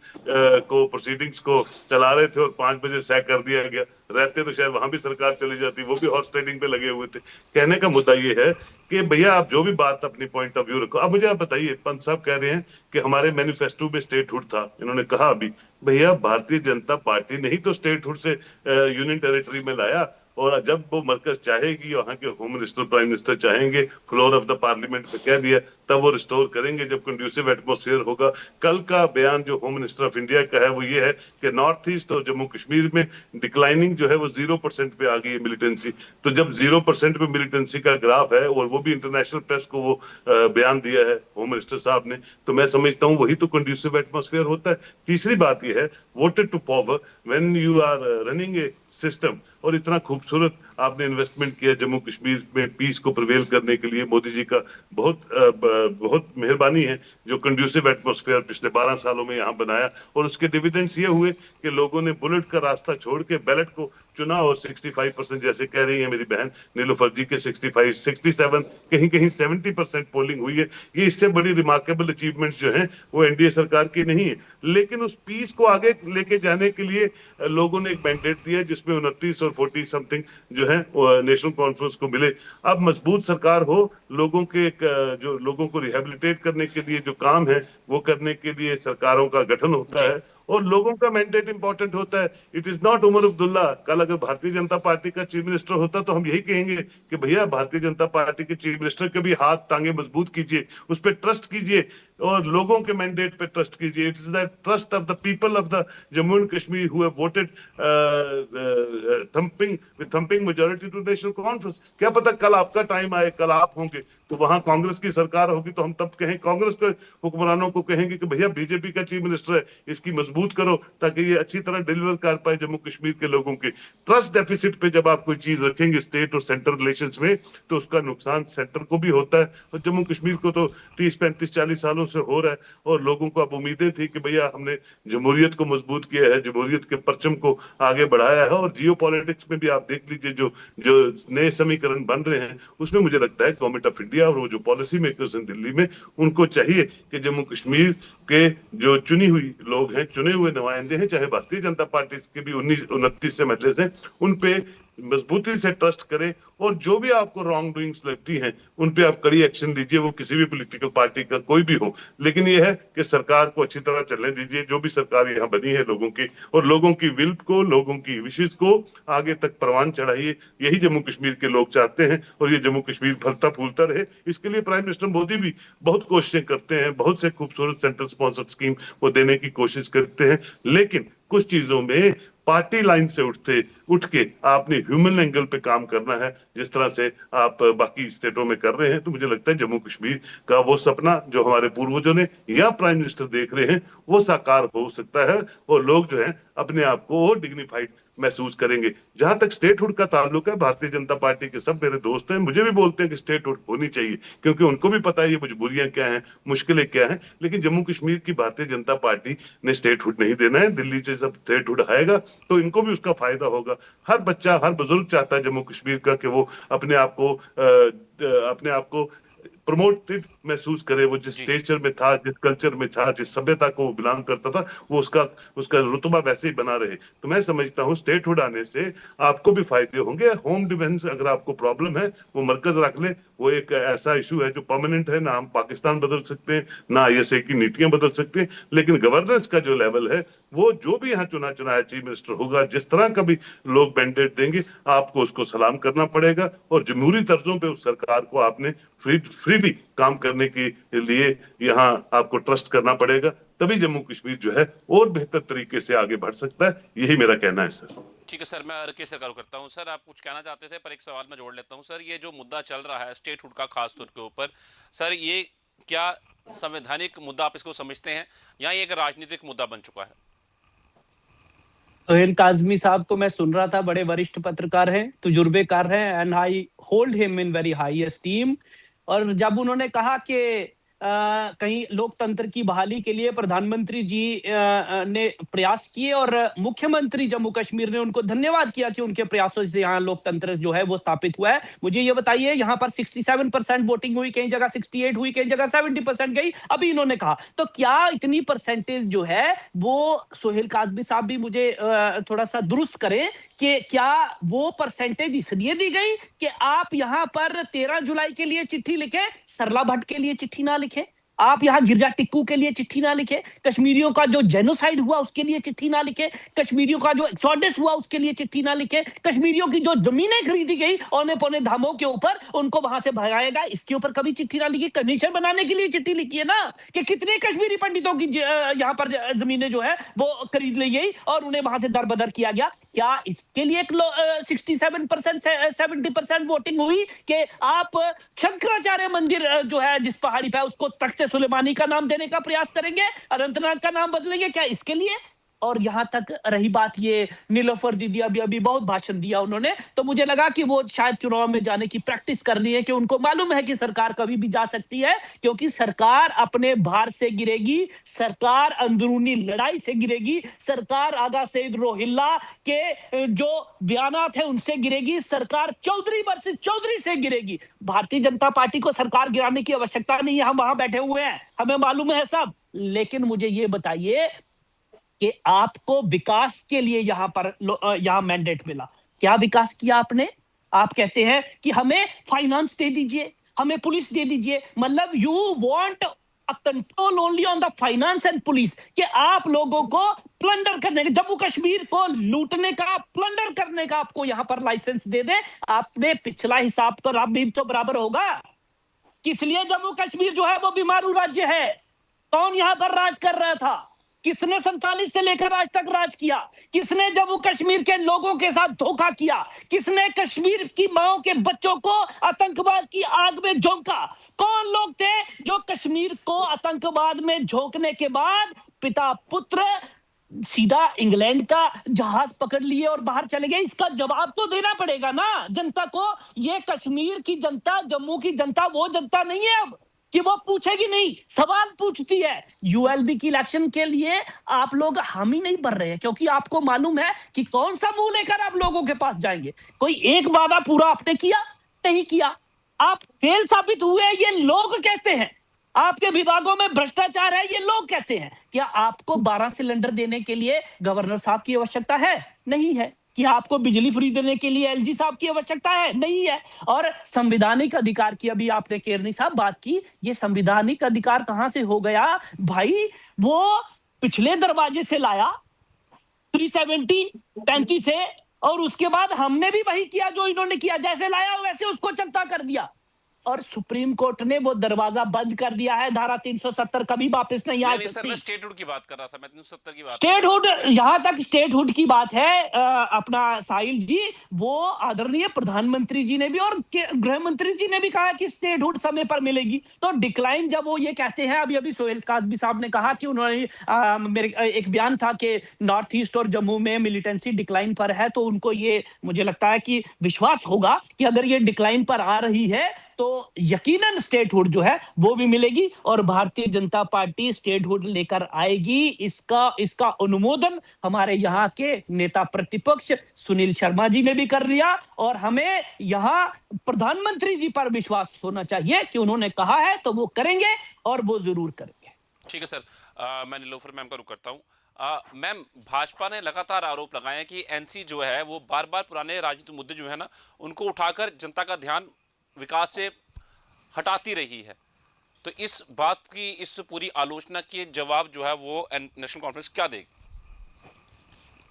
को प्रोसीडिंग्स को चला रहे थे, और 5 बजे सैक कर दिया गया। रहते तो शायद वहां भी सरकार चली जाती, वो भी हॉर्स ट्रेडिंग पे लगे हुए थे। कहने का मुद्दा ये है कि भैया आप जो भी बात अपनी पॉइंट ऑफ व्यू रखो। अब मुझे आप बताइए, पंत साहब कह रहे हैं कि हमारे मैनिफेस्टो में स्टेटहुड था, इन्होंने कहा अभी। भैया भारतीय जनता पार्टी ने ही तो स्टेटहुड से यूनियन टेरिटरी में लाया, और जब वो मरकज चाहेगी, वहां के होम मिनिस्टर प्राइम मिनिस्टर चाहेंगे, फ्लोर ऑफ द पार्लियामेंट पे कह दिया, तब वो रिस्टोर करेंगे जब कंड्यूसिव एटमोस्फेयर होगा। कल का बयान जो होम मिनिस्टर ऑफ इंडिया का है वो ये है कि नॉर्थ ईस्ट और जम्मू कश्मीर में डिक्लाइनिंग जो है वो 0% पे आ गई है मिलिटेंसी। तो जब 0% पे मिलिटेंसी का ग्राफ है, और वो भी इंटरनेशनल प्रेस को वो बयान दिया है होम मिनिस्टर साहब ने, तो मैं समझता हूँ वही तो कंड्यूसिव एटमोस्फेयर होता है। तीसरी बात यह है, voted to power when you are running a system, और इतना खूबसूरत आपने इन्वेस्टमेंट किया जम्मू कश्मीर में पीस को प्रिवेल करने के लिए। मोदी जी का बहुत मेहरबानी है जो कंड्यूसिव एटमॉस्फेयर पिछले 12 सालों में यहाँ बनाया, और उसके डिविडेंड्स ये हुए कि लोगों ने बुलेट का रास्ता छोड़ के बैलेट को चुना, और 65% जैसे कह रही है मेरी बहन नीलूफर जी के 65, 67, कहीं कहीं 70% पोलिंग हुई है। ये इससे बड़ी रिमार्केबल अचीवमेंट्स जो हैं वो एनडीए सरकार की नहीं है। लेकिन उस पीस को आगे लेके जाने के लिए लोगों ने एक मैंडेट दिया, जिसमें 29 और 40 समथिंग जो है नेशनल कॉन्फ्रेंस को मिले। अब मजबूत सरकार हो, लोगों के जो लोगों को रिहेबिलिटेट करने के लिए जो काम है वो करने के लिए सरकारों का गठन होता जी। है, और लोगों का मैंडेट इंपॉर्टेंट होता है। It is not Omar Abdullah. कल अगर भारतीय जनता पार्टी का चीफ मिनिस्टर होता तो हम यही कहेंगे कि भैया भारतीय जनता पार्टी के चीफ मिनिस्टर के भी हाथ टांगे मजबूत कीजिए, उस पर ट्रस्ट कीजिए, और लोगों के मैंडेट पे ट्रस्ट कीजिए। It is that trust of the people of the Jammu and Kashmir who have voted thumping majority to National Conference. क्या पता कल आपका टाइम आए, कल आप होंगे तो वहां कांग्रेस की सरकार होगी, तो हम तब कहें, कांग्रेस के हुक्मरानों को कहेंगे कि भैया बीजेपी का चीफ मिनिस्टर है, इसकी मजबूत करो ताकि ये अच्छी तरह डिलीवर कर पाए जम्मू कश्मीर के लोगों के। ट्रस्ट डेफिसिट पे जब आप कोई चीज रखेंगे स्टेट और सेंटर रिलेशंस में, तो उसका नुकसान सेंटर को भी होता है। और जम्मू कश्मीर को तो 30, 35, 40 सालों से हो रहा है, और लोगों को अब उम्मीदें थी कि भैया हमने जमहूरियत को मजबूत किया है, जमहूरियत के परचम को आगे बढ़ाया है। और जियो पॉलिटिक्स में भी आप देख लीजिए जो जो नए समीकरण बन रहे हैं, उसमें मुझे लगता है गवर्नमेंट ऑफ इंडिया और वो जो पॉलिसी मेकर्स हैं दिल्ली में, उनको चाहिए कि जम्मू कश्मीर के जो चुनी हुई लोग हैं, चुने हुए नुमाइंदे हैं, चाहे भारतीय जनता पार्टी के भी 29 से एमएलए हैं, उन पे मजबूती से ट्रस्ट करें और जो भी आपको रॉन्ग डूइंग्स लगती हैं उन पे आप कड़ी एक्शन लीजिए, वो किसी भी पॉलिटिकल पार्टी का कोई भी हो। लेकिन ये है कि सरकार को अच्छी तरह चलने दीजिए, जो भी सरकार यहाँ बनी है लोगों की, और लोगों की विल को, लोगों की विशेष को आगे तक परवान चढ़ाइए। यही जम्मू कश्मीर के लोग चाहते हैं और ये जम्मू कश्मीर फलता फूलता रहे। इसके लिए प्राइम मिनिस्टर मोदी भी बहुत कोशिशें करते हैं, बहुत से खूबसूरत सेंट्रल स्पॉन्सर्ड स्कीम वो देने की कोशिश करते हैं। लेकिन कुछ चीजों में पार्टी लाइन से उठ के आपने ह्यूमन एंगल पे काम करना है, जिस तरह से आप बाकी स्टेटों में कर रहे हैं। तो मुझे लगता है जम्मू कश्मीर का वो सपना जो हमारे पूर्वजों ने या प्राइम मिनिस्टर देख रहे हैं वो साकार हो सकता है और लोग जो है अपने आप को डिग्निफाइड महसूस करेंगे। जहां तक स्टेटहुड का ताल्लुक है, भारतीय जनता पार्टी के सब मेरे दोस्त हैं, मुझे भी बोलते हैं कि स्टेटहुड होनी चाहिए, क्योंकि उनको भी पता है ये मजबूरियां क्या हैं, मुश्किलें क्या हैं। लेकिन जम्मू कश्मीर की भारतीय जनता पार्टी ने स्टेटहुड नहीं देना है। दिल्ली से सब स्टेटहुड आएगा तो इनको भी उसका फायदा होगा। हर बच्चा, हर बुजुर्ग चाहता है जम्मू कश्मीर का कि वो अपने आप को प्रमोटेड महसूस करे। वो जिस नेचर में था, जिस कल्चर में था, जिस सभ्यता को वो बिलोंग करता था, वो उसका रुतबा वैसे ही बना रहे। तो मैं समझता हूँ स्टेटहुड आने से आपको भी फायदे होंगे। होम डिफेंस अगर आपको प्रॉब्लम है वो मरकज रख ले, वो एक ऐसा इशू है जो परमानेंट है। ना हम पाकिस्तान बदल सकते हैं, ना ISA की नीतियां बदल सकते हैं, लेकिन गवर्नेंस का जो लेवल है वो जो भी यहाँ चुनाया चीफ मिनिस्टर होगा, जिस तरह का भी लोग मैंडेट देंगे, आपको उसको सलाम करना पड़ेगा। और जमहूरी तर्जों पे उस सरकार को आपने फ्रीली काम करने के लिए यहाँ आपको ट्रस्ट करना पड़ेगा, तभी जम्मू कश्मीर जो है और बेहतर तरीके से आगे बढ़ सकता है। यही मेरा कहना है सर। ठीक है सर, मैं RK सरकार को करता हूँ। सर आप कुछ कहना चाहते थे पर एक सवाल मैं जोड़ लेता हूँ। सर ये जो मुद्दा चल रहा है स्टेटहुड का खास तौर के ऊपर, सर ये क्या संवैधानिक मुद्दा आप इसको समझते हैं या ये एक राजनीतिक मुद्दा बन चुका है? सोहेल काजमी साहब को मैं सुन रहा था, बड़े वरिष्ठ पत्रकार हैं, तजुर्बेकार हैं, and I hold him in very high esteem. और जब उन्होंने कहा कि कहीं लोकतंत्र की बहाली के लिए प्रधानमंत्री जी ने प्रयास किए और मुख्यमंत्री जम्मू कश्मीर ने उनको धन्यवाद किया कि उनके प्रयासों से यहाँ लोकतंत्र जो है वो स्थापित हुआ है। मुझे ये बताइए, यहाँ पर 67% वोटिंग हुई, कई जगह 68 हुई, कई जगह 70% गई, अभी इन्होंने कहा। तो क्या इतनी परसेंटेज जो है वो, सोहेल काजमी साहब भी मुझे थोड़ा सा दुरुस्त करें कि क्या वो परसेंटेज इसलिए दी गई कि आप यहाँ पर 13 जुलाई के लिए चिट्ठी लिखे, सरला भट्ट के लिए चिट्ठी ना लिखे, आप यहाँ गिरजा टिक्कू के लिए चिट्ठी ना लिखे, कश्मीरियों का जो जेनोसाइड हुआ उसके लिए चिट्ठी ना लिखे, कश्मीरियों का जो एक्सोडस हुआ उसके लिए चिट्ठी ना लिखे, कश्मीरियों की जो जमीनें खरीदी गई औने पौने धामों के ऊपर उनको वहां से भगाएगा, इसके ऊपर कभी चिट्ठी ना लिखी। कमीशन बनाने के लिए चिट्ठी लिखी है ना कि कितने कश्मीरी पंडितों की यहाँ पर जमीनें जो है वो खरीद ली गई और उन्हें वहां से दरबदर किया गया। क्या इसके लिए 67% 70% वोटिंग हुई कि आप शंकराचार्य मंदिर जो है जिस पहाड़ी पे उसको तख्ते सुलेमानी का नाम देने का प्रयास करेंगे, अनंतनाग का नाम बदलेंगे, क्या इसके लिए? और यहां तक रही बात ये नीलोफर दीदी अभी बहुत भाषण दिया उन्होंने, तो मुझे लगा कि वो शायद चुनाव में जाने की प्रैक्टिस कर रही है कि उनको मालूम है कि सरकार कभी भी जा सकती है, क्योंकि सरकार अपने भार से गिरेगी, सरकार अंदरूनी लड़ाई से गिरेगी, सरकार आगा सईद रोहिल्ला के जो बयानात है उनसे गिरेगी, सरकार चौधरी वर्सेस चौधरी से गिरेगी। भारतीय जनता पार्टी को सरकार गिराने की आवश्यकता नहीं है, हम वहां बैठे हुए हैं, हमें मालूम है सब। लेकिन मुझे ये बताइए कि आपको विकास के लिए यहां मैंडेट मिला, क्या विकास किया आपने? आप कहते हैं कि हमें फाइनेंस दे दीजिए, हमें पुलिस दे दीजिए, मतलब you want a control only on the finance and police, कि आप लोगों को प्लंडर करने का, जम्मू कश्मीर को लूटने का, प्लंडर करने का आपको यहां पर लाइसेंस दे दे। आपने पिछला हिसाब तो अब भी तो बराबर होगा। किस लिए जम्मू कश्मीर जो है वो बीमारू राज्य है? कौन यहां पर राज कर रहा था? किसने 47 से लेकर आज तक राज किया? किसने जम्मू कश्मीर के लोगों के साथ धोखा किया? किसने कश्मीर की माओ के बच्चों को आतंकवाद की आग में झोंका? कौन लोग थे जो कश्मीर को आतंकवाद में झोंकने के बाद पिता पुत्र सीधा इंग्लैंड का जहाज पकड़ लिए और बाहर चले गए? इसका जवाब तो देना पड़ेगा ना जनता को। ये कश्मीर की जनता, जम्मू की जनता वो जनता नहीं है अब कि वो पूछेगी नहीं, सवाल पूछती है। ULB की इलेक्शन के लिए आप लोग हामी नहीं भर रहे हैं, क्योंकि आपको मालूम है कि कौन सा मुंह लेकर आप लोगों के पास जाएंगे। कोई एक वादा पूरा आपने किया नहीं किया, आप फेल साबित हुए, ये लोग कहते हैं। आपके विभागों में भ्रष्टाचार है, ये लोग कहते हैं। क्या आपको 12 सिलेंडर देने के लिए गवर्नर साहब की आवश्यकता है? नहीं है। कि आपको बिजली फ्री देने के लिए एलजी साहब की आवश्यकता है? नहीं है। और संवैधानिक अधिकार की अभी आपने केरनी साहब बात की, ये संवैधानिक अधिकार कहां से हो गया भाई? वो पिछले दरवाजे से लाया 370 35 से, और उसके बाद हमने भी वही किया जो इन्होंने किया, जैसे लाया वैसे उसको चलता कर दिया, और सुप्रीम कोर्ट ने वो दरवाजा बंद कर दिया है। धारा 370 कभी वापस नहीं आ नहीं सर, मैं सकती। स्टेटहुड की बात कर रहा था, मैं 370 की बात स्टेटहुड, यहां तक स्टेटहुड की बात है अपना साहिल जी, वो आदरणीय प्रधानमंत्री जी ने भी और गृह मंत्री जी ने भी कहा कि स्टेटहुड समय पर मिलेगी। तो डिक्लाइन जब वो ये कहते हैं, अभी अभी सोहेल कादरी साहब ने कहा कि उन्होंने मेरे एक बयान था कि नॉर्थ ईस्ट और जम्मू में मिलिटेंसी डिक्लाइन पर है, तो उनको ये मुझे लगता है कि विश्वास होगा कि अगर ये डिक्लाइन पर आ रही है तो यकीनन स्टेटहुड जो है वो भी मिलेगी, और भारतीय जनता पार्टी स्टेटहुड लेकर आएगी। इसका अनुमोदन हमारे यहाँ के नेता प्रतिपक्ष सुनील शर्मा जी ने भी कर लिया, और हमें यहाँ प्रधानमंत्री जी पर विश्वास होना चाहिए कि उन्होंने कहा है तो वो करेंगे, और वो जरूर करेंगे। ठीक है सर, मैं नीलोफर मैम का रुख करता हूँ। मैम, भाजपा ने लगातार आरोप लगाए हैं कि एनसी जो है वो बार बार पुराने राजनीतिक मुद्दे जो है ना, उनको उठाकर जनता का ध्यान विकास से हटाती रही है। तो इस बात की, इस पूरी आलोचना के जवाब जो है वो नेशनल कॉन्फ्रेंस क्या देगी?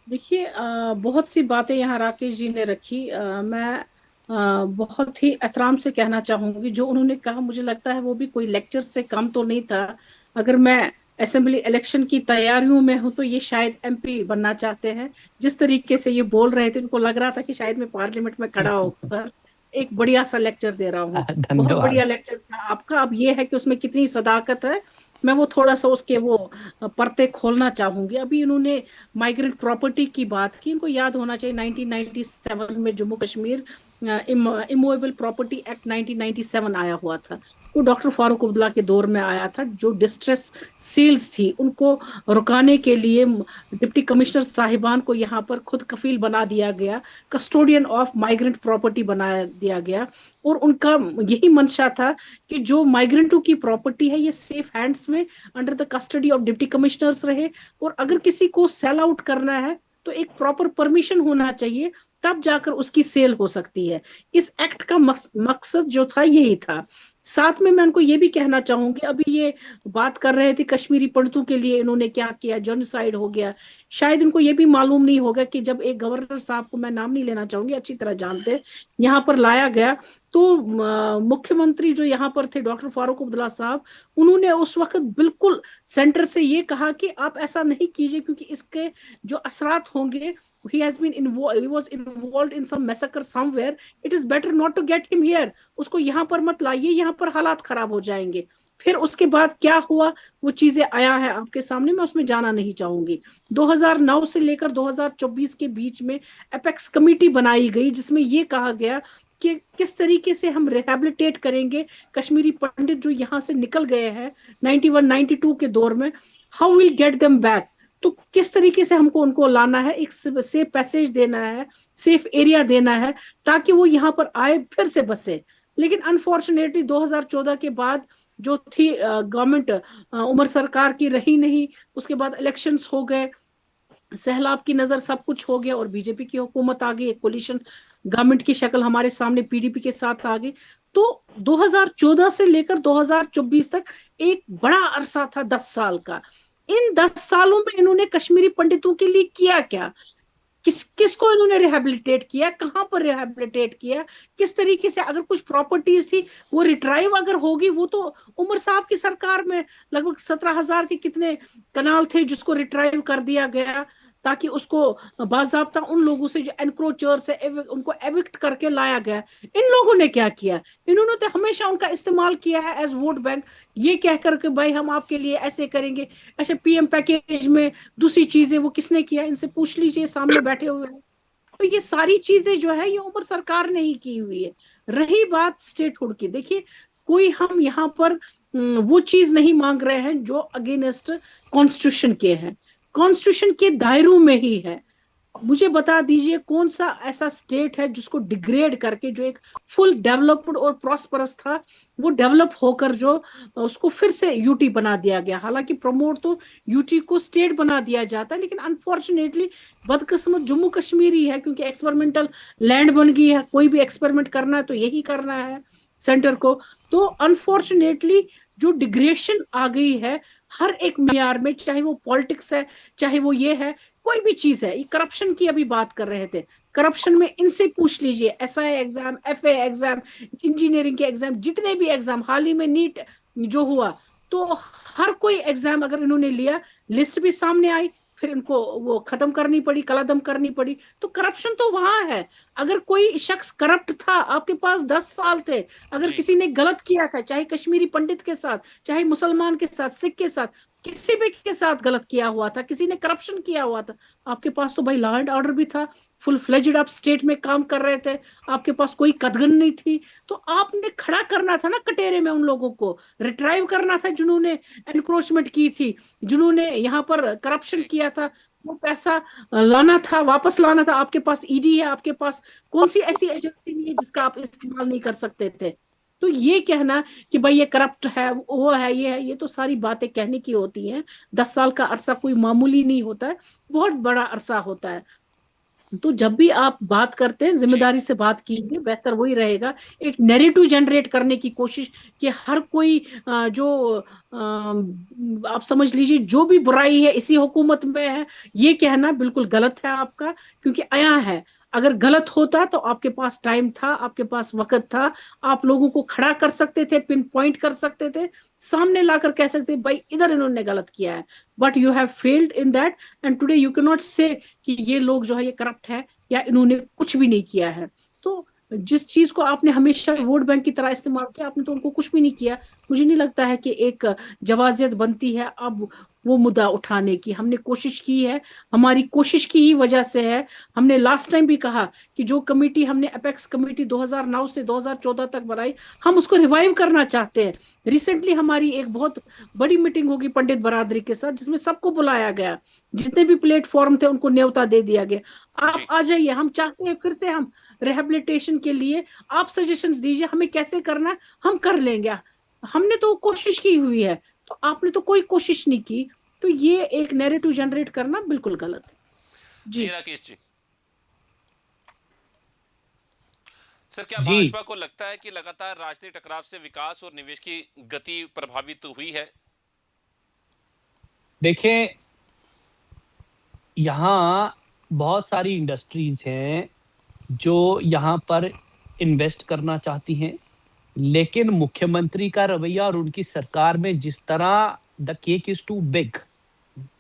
देखिए, बहुत सी बातें यहाँ राकेश जी ने रखी। मैं बहुत ही एहतराम से कहना चाहूंगी, जो उन्होंने कहा मुझे लगता है वो भी कोई लेक्चर से कम तो नहीं था। अगर मैं असेंबली इलेक्शन की तैयारियों में हूं तो ये शायद एमपी बनना चाहते हैं। जिस तरीके से ये बोल रहे थे, उनको लग रहा था कि शायद मैं पार्लियामेंट में खड़ा होकर एक बढ़िया सा लेक्चर दे रहा हूँ। बहुत धन्यवाद। बढ़िया लेक्चर था आपका। अब ये है कि उसमें कितनी सदाकत है, मैं वो थोड़ा सा उसके वो पर्दे खोलना चाहूंगी। अभी इन्होंने माइग्रेंट प्रॉपर्टी की बात की। इनको याद होना चाहिए 1997 में Jammu Kashmir immovable property act 1997 आया हुआ था। वो डॉक्टर फारूक अब्दुल्ला के दौर में आया था। जो डिस्ट्रेस सेल्स थी उनको रुकाने के लिए डिप्टी कमिश्नर साहिबान को यहाँ पर खुद कफील बना दिया गया, कस्टोडियन ऑफ माइग्रेंट प्रॉपर्टी बना दिया गया। और उनका यही मंशा था कि जो माइग्रेंटों की प्रॉपर्टी है ये सेफ हैंड्स में under the custody of deputy commissioners रहे। और अगर किसी को सेल आउट करना है तो एक प्रॉपर परमिशन होना चाहिए, तब जाकर उसकी सेल हो सकती है। इस एक्ट का मकसद जो था यही था। साथ में मैं उनको ये भी कहना चाहूंगी, अभी ये बात कर रहे थे कश्मीरी पंडितों के लिए इन्होंने क्या किया, जेनोसाइड हो गया। शायद इनको ये भी मालूम नहीं होगा कि जब एक गवर्नर साहब को, मैं नाम नहीं लेना चाहूंगी, अच्छी तरह जानते, यहाँ पर लाया गया, तो मुख्यमंत्री जो यहाँ पर थे डॉक्टर फारूक अब्दुल्ला साहब, उन्होंने उस वक्त बिल्कुल सेंटर से ये कहा कि आप ऐसा नहीं कीजिए क्योंकि इसके जो असरात होंगे, he has been involved, he was involved in some massacre somewhere, it is better not to get him here, उसको यहाँ पर मत लाइए, यहाँ पर हालात खराब हो जाएंगे। फिर उसके बाद क्या हुआ वो चीजें आया है आपके सामने, मैं उसमें जाना नहीं चाहूंगी। 2009 से लेकर 2024 के बीच में एपेक्स कमेटी बनाई गई, जिसमें ये कहा गया कि किस तरीके से हम रिहेबिलिटेट करेंगे कश्मीरी पंडित जो यहाँ से निकल गए हैं 91-92 के दौर में, how will get them back. तो किस तरीके से हमको उनको लाना है, एक सेफ पैसेज देना है, सेफ एरिया देना है, ताकि वो यहाँ पर आए फिर से बसे। लेकिन अनफॉर्चुनेटली 2014 के बाद जो थी गवर्नमेंट उमर सरकार की रही नहीं। उसके बाद इलेक्शंस हो गए, सैलाब की नजर सब कुछ हो गया और बीजेपी की हुकूमत आ गई, एक कोलिशन गवर्नमेंट की शक्ल हमारे सामने पीडीपी के साथ आ गई। तो 2014 से लेकर 2024 तक एक बड़ा अरसा था, 10 साल का। इन 10 सालों में इन्होंने कश्मीरी पंडितों के लिए किया क्या, किसको इन्होंने रिहेबिलिटेट किया, कहां पर रिहेबिलिटेट किया, किस तरीके से, अगर कुछ प्रॉपर्टीज थी वो रिट्राइव अगर होगी, वो तो उमर साहब की सरकार में लगभग 17,000 के कितने कनाल थे जिसको रिट्राइव कर दिया गया, ताकि उसको बाजाब्ता उन लोगों से जो एनक्रोचर्स है उनको एविक्ट करके लाया गया। इन लोगों ने क्या किया, इन्होंने तो हमेशा उनका इस्तेमाल किया है एज वोट बैंक, ये कहकर के भाई हम आपके लिए ऐसे करेंगे। अच्छा, पीएम पैकेज में दूसरी चीजें वो किसने किया, इनसे पूछ लीजिए, सामने बैठे हुए हैं। तो ये सारी चीजें जो है ये उमर सरकार ने ही की हुई है। रही बात स्टेटहुड की, देखिए कोई हम यहाँ पर वो चीज नहीं मांग रहे हैं जो अगेंस्ट कॉन्स्टिट्यूशन के हैं, कॉन्स्टिट्यूशन के दायरों में ही है। मुझे बता दीजिए कौन सा ऐसा स्टेट है जिसको डिग्रेड करके, जो एक फुल डेवलप्ड और प्रॉस्परस था, वो डेवलप होकर जो उसको फिर से यूटी बना दिया गया। हालांकि प्रमोट तो यूटी को स्टेट बना दिया जाता है, लेकिन अनफॉर्चुनेटली बदकिस्मत जम्मू कश्मीर ही है, क्योंकि एक्सपेरिमेंटल लैंड बन गई है। कोई भी एक्सपेरिमेंट करना है तो यही करना है सेंटर को। तो अनफॉर्चुनेटली जो डिग्रेडेशन आ गई है हर एक मेयार में, चाहे वो पॉलिटिक्स है, चाहे वो ये है, कोई भी चीज है। ये करप्शन की अभी बात कर रहे थे, करप्शन में इनसे पूछ लीजिए, SI exam, FA exam, engineering के एग्जाम, जितने भी एग्जाम, हाल ही में नीट जो हुआ, तो हर कोई एग्जाम अगर इन्होंने लिया, लिस्ट भी सामने आई, फिर इनको वो खत्म करनी पड़ी, कलादम करनी पड़ी। तो करप्शन तो वहां है। अगर कोई शख्स करप्ट था, आपके पास 10 साल थे, अगर जी किसी ने गलत किया था, चाहे कश्मीरी पंडित के साथ, चाहे मुसलमान के साथ, सिख के साथ, किसी भी के साथ गलत किया हुआ था, किसी ने करप्शन किया हुआ था, आपके पास तो भाई लॉ एंड ऑर्डर भी था, फुल फ्लेज्ड आप स्टेट में काम कर रहे थे, आपके पास कोई कदगन नहीं थी। तो आपने खड़ा करना था ना कटेरे में उन लोगों को, रिट्राइव करना था जिन्होंने एनक्रोचमेंट की थी, जिन्होंने यहाँ पर करप्शन जी किया था। वो पैसा लाना था, वापस लाना था। आपके पास ईडी है, आपके पास कौन सी ऐसी एजेंसी नहीं है जिसका आप इस्तेमाल नहीं कर सकते थे? तो ये कहना कि भाई ये करप्ट है, वो है, ये है, ये तो सारी बातें कहने की होती हैं। 10 साल का अरसा कोई मामूली नहीं होता है, बहुत बड़ा अरसा होता है। तो जब भी आप बात करते हैं, जी जिम्मेदारी से बात कीजिए, बेहतर वही रहेगा। एक नैरेटिव जनरेट करने की कोशिश कि हर कोई आप समझ लीजिए जो भी बुराई है इसी हुकूमत में है, ये कहना बिल्कुल गलत है आपका। क्योंकि आया है, अगर गलत होता तो आपके पास टाइम था, आपके पास वक्त था, आप लोगों को खड़ा कर सकते थे, पिन पॉइंट कर सकते थे, सामने लाकर कह सकते भाई इधर इन्होंने गलत किया है। But you have failed in that, and today you can not से कि ये लोग जो है ये करप्ट है या इन्होंने कुछ भी नहीं किया है। तो जिस चीज को आपने हमेशा जी वोट बैंक की तरह इस्तेमाल किया, आपने तो उनको कुछ भी नहीं किया। मुझे नहीं लगता है कि एक जवाजियत बनती है अब वो मुद्दा उठाने की। हमने कोशिश की है, हमारी कोशिश की ही वजह से है। हमने लास्ट टाइम भी कहा कि जो कमेटी हमने अपेक्स कमेटी 2009 से 2014 तक बनाई, हम उसको रिवाइव करना चाहते हैं। रिसेंटली हमारी एक बहुत बड़ी मीटिंग होगी पंडित बरादरी के साथ, जिसमें सबको बुलाया गया, जितने भी प्लेटफॉर्म थे उनको न्योता दे दिया गया। आप जी आ जाइए, हम चाहते हैं फिर से हम रिहेबिलिटेशन के लिए, आप सजेशंस दीजिए हमें कैसे करना है, हम कर लेंगे। हमने तो कोशिश की हुई है, तो आपने तो कोई कोशिश नहीं की। तो ये एक नैरेटिव जनरेट करना बिल्कुल गलत है। जी जी। राकेश जी, सर क्या जी भाजपा को लगता है कि लगातार राजनीतिक टकराव से विकास और निवेश की गति प्रभावित हुई है? देखें, यहाँ बहुत सारी इंडस्ट्रीज हैं जो यहाँ पर इन्वेस्ट करना चाहती हैं, लेकिन मुख्यमंत्री का रवैया और उनकी सरकार में जिस तरह the cake is too big,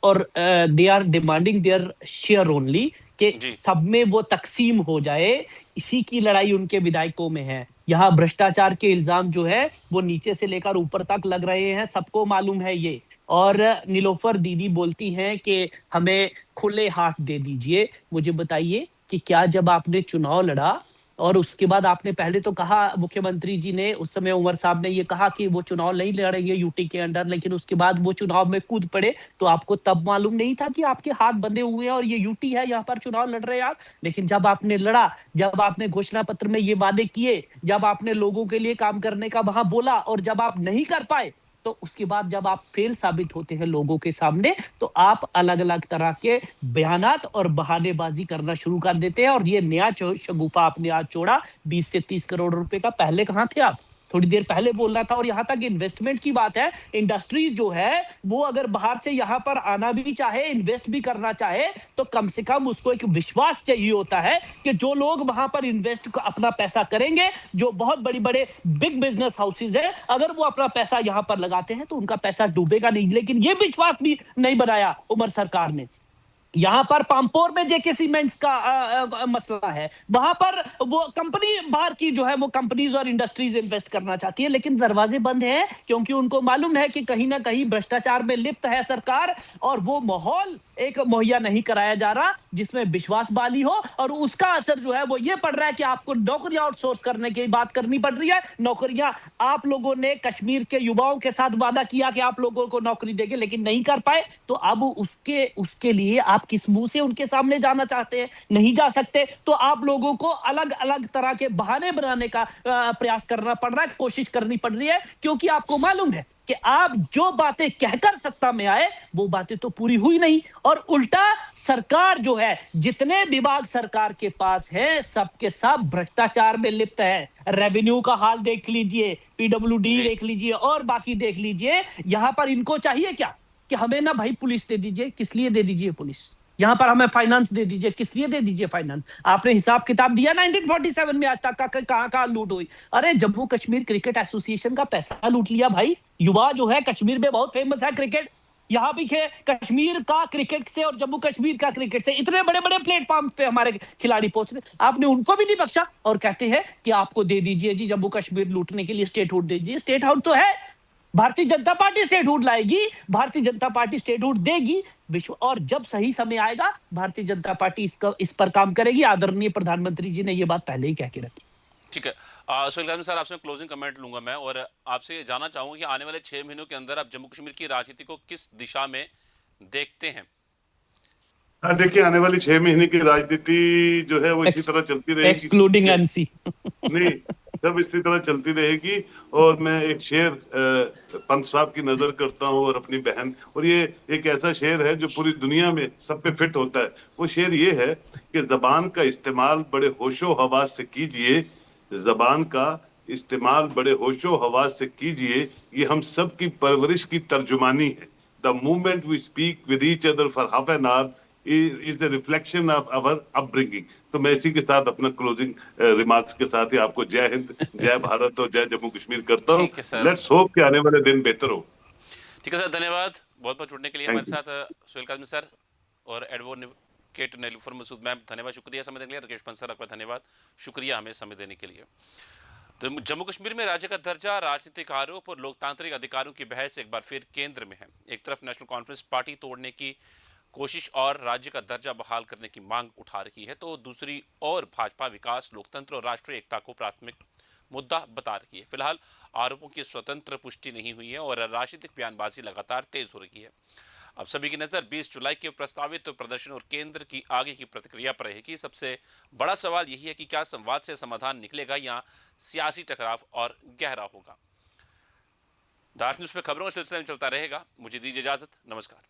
और they are demanding their share only, कि जी सब में वो तकसीम हो जाए, इसी की लड़ाई उनके विधायकों में है। यहाँ भ्रष्टाचार के इल्जाम जो है वो नीचे से लेकर ऊपर तक लग रहे हैं, सबको मालूम है ये। और नीलोफर दीदी बोलती हैं कि हमें खुले हाथ दे दीजिए। मुझे बताइए कि क्या जब आपने चुनाव लड़ा और उसके बाद आपने पहले तो कहा, मुख्यमंत्री जी ने उस समय, उमर साहब ने ये कहा कि वो चुनाव नहीं लड़ेंगे यूटी के अंडर, लेकिन उसके बाद वो चुनाव में कूद पड़े, तो आपको तब मालूम नहीं था कि आपके हाथ बंधे हुए हैं और ये यूटी है, यहाँ पर चुनाव लड़ रहे हैं आप? लेकिन जब आपने लड़ा, जब आपने घोषणा पत्र में ये वादे किए, जब आपने लोगों के लिए काम करने का वहां बोला, और जब आप नहीं कर पाए, तो उसके बाद जब आप फेल साबित होते हैं लोगों के सामने, तो आप अलग अलग तरह के बयानात और बहानेबाजी करना शुरू कर देते हैं। और ये नया शगुफा आपने आज छोड़ा, 20 से 30 करोड़ रुपए का। पहले कहां थे आप? थोड़ी देर पहले बोलना था। और यहाँ तक इन्वेस्टमेंट की बात है, इंडस्ट्री जो है वो अगर बाहर से यहाँ पर आना भी चाहे, इन्वेस्ट भी करना चाहे, तो कम से कम उसको एक विश्वास चाहिए होता है कि जो लोग वहां पर इन्वेस्ट अपना पैसा करेंगे, जो बहुत बड़ी बड़े बिग बिजनेस हाउसेज है, अगर वो अपना पैसा यहाँ पर लगाते हैं तो उनका पैसा डूबेगा नहीं। लेकिन ये विश्वास भी नहीं बनाया उमर सरकार ने। यहाँ पर पामपोर में जेके सीमेंट्स का मसला है, वहां पर वो कंपनी बाहर की जो है वो कंपनीज और इंडस्ट्रीज इन्वेस्ट करना चाहती है, लेकिन दरवाजे बंद हैं, क्योंकि उनको मालूम है कि कहीं ना कहीं भ्रष्टाचार में लिप्त है सरकार, और वो माहौल एक मुहैया नहीं कराया जा रहा जिसमें विश्वास बाली हो। और उसका असर जो है वो ये पड़ रहा है कि आपको नौकरियां आउटसोर्स करने की बात करनी पड़ रही है। नौकरियां, आप लोगों ने कश्मीर के युवाओं के साथ वादा किया कि आप लोगों को नौकरी देंगे, लेकिन नहीं कर पाए, तो अब उसके लिए आप आप किस मुंह से उनके सामने जाना चाहते हैं? नहीं जा सकते, तो आप लोगों को अलग अलग तरह के बहाने बनाने का प्रयास करना पड़ रहा है, कोशिश करनी पड़ रही है, क्योंकि आपको मालूम है कि आप जो बातें कहकर सत्ता में आए वो बातें तो पूरी हुई नहीं, और उल्टा सरकार जो है, जितने विभाग सरकार के पास है सबके सब भ्रष्टाचार में लिप्त है। रेवेन्यू का हाल देख लीजिए, पीडब्ल्यूडी जी। देख लीजिए और बाकी देख लीजिए। यहां पर इनको चाहिए क्या कि हमें ना भाई पुलिस दे दीजिए, किस लिए दे दीजिए पुलिस? यहां पर हमें फाइनेंस दे दीजिए, किस लिए दे दीजिए फाइनेंस? आपने हिसाब किताब दिया 1947 में आज तक का कहां कहां लूट हुई? अरे जम्मू कश्मीर क्रिकेट एसोसिएशन का पैसा लूट लिया भाई। युवा जो है कश्मीर में बहुत फेमस है क्रिकेट, यहाँ भी कश्मीर का क्रिकेट से और जम्मू कश्मीर का क्रिकेट से इतने बड़े बड़े प्लेटफॉर्म पे हमारे खिलाड़ी पहुंच रहे, आपने उनको भी नहीं बख्शा और कहते हैं कि आपको दे दीजिए जी, जम्मू कश्मीर लूटने के लिए स्टेटहुड दे दीजिए। स्टेटहुड तो है, भारतीय जनता पार्टी स्टेटहुड लाएगी, भारतीय जनता पार्टी स्टेटहुड देगी विश्व, और जब सही समय आएगा भारतीय जनता पार्टी इस पर काम करेगी। आदरणीय प्रधानमंत्री जी ने ये बात पहले ही कह के रखी। ठीक है। सुहेल काज़मी सर, आपसे क्लोजिंग कमेंट लूंगा मैं, और आपसे ये जानना चाहूंगा कि आने वाले 6 महीनों के अंदर आप जम्मू कश्मीर की राजनीति को किस दिशा में देखते हैं? हाँ, देखिए, आने वाली 6 महीने की राजनीति जो है वो इसी तरह चलती रहेगी। एक्सक्लूडिंग एमसी नहीं, सब इसी तरह चलती रहेगी। और मैं एक शेर पंत साहब की नजर करता हूँ और अपनी बहन, और ये एक ऐसा शेर है जो पूरी दुनिया में सब पे फिट होता है। वो शेर ये है कि जबान का इस्तेमाल बड़े होशो हवास से कीजिए, जबान का इस्तेमाल बड़े होशो हवास से कीजिए, ये हम सब की परवरिश की तर्जुमानी है। The movement we speak with each other for half an hour is the reflection of our upbringing. तो मैं इसी के साथ अपना क्लोजिंग रिमार्क्स के साथ ही आपको जय हिंद, जय भारत और जय जम्मू कश्मीर करता हूँ। ठीक है सर। लेट्स होप कि आने वाले दिन बेहतर हो। ठीक है सर, धन्यवाद बहुत बहुत जुड़ने के लिए Thank हमारे साथ सुहेल काज़मी सर और एडवोकेट नीलूफर मसूद मैम, धन्यवाद, शुक्रिया समय देने के लिए। राकेश पंत सर, आपका धन्यवाद, शुक्रिया हमें समय देने के लिए। तो जम्मू कश्मीर में राज्य का दर्जा, राजनीतिक आरोप और लोकतांत्रिक अधिकारों की बहस एक बार फिर केंद्र में है। एक तरफ नेशनल कॉन्फ्रेंस पार्टी तोड़ने की कोशिश और राज्य का दर्जा बहाल करने की मांग उठा रही है, तो दूसरी ओर भाजपा विकास, लोकतंत्र और राष्ट्रीय एकता को प्राथमिक मुद्दा बता रही है। फिलहाल आरोपों की स्वतंत्र पुष्टि नहीं हुई है और राजनीतिक बयानबाजी लगातार तेज हो रही है। अब सभी की नजर 20 जुलाई के प्रस्तावित प्रदर्शन और केंद्र की आगे की प्रतिक्रिया पर रहेगी। सबसे बड़ा सवाल यही है कि क्या संवाद से समाधान निकलेगा या सियासी टकराव और गहरा होगा। दार्श न्यूज पे खबरों का सिलसिला चलता रहेगा। मुझे दीजिए इजाजत, नमस्कार।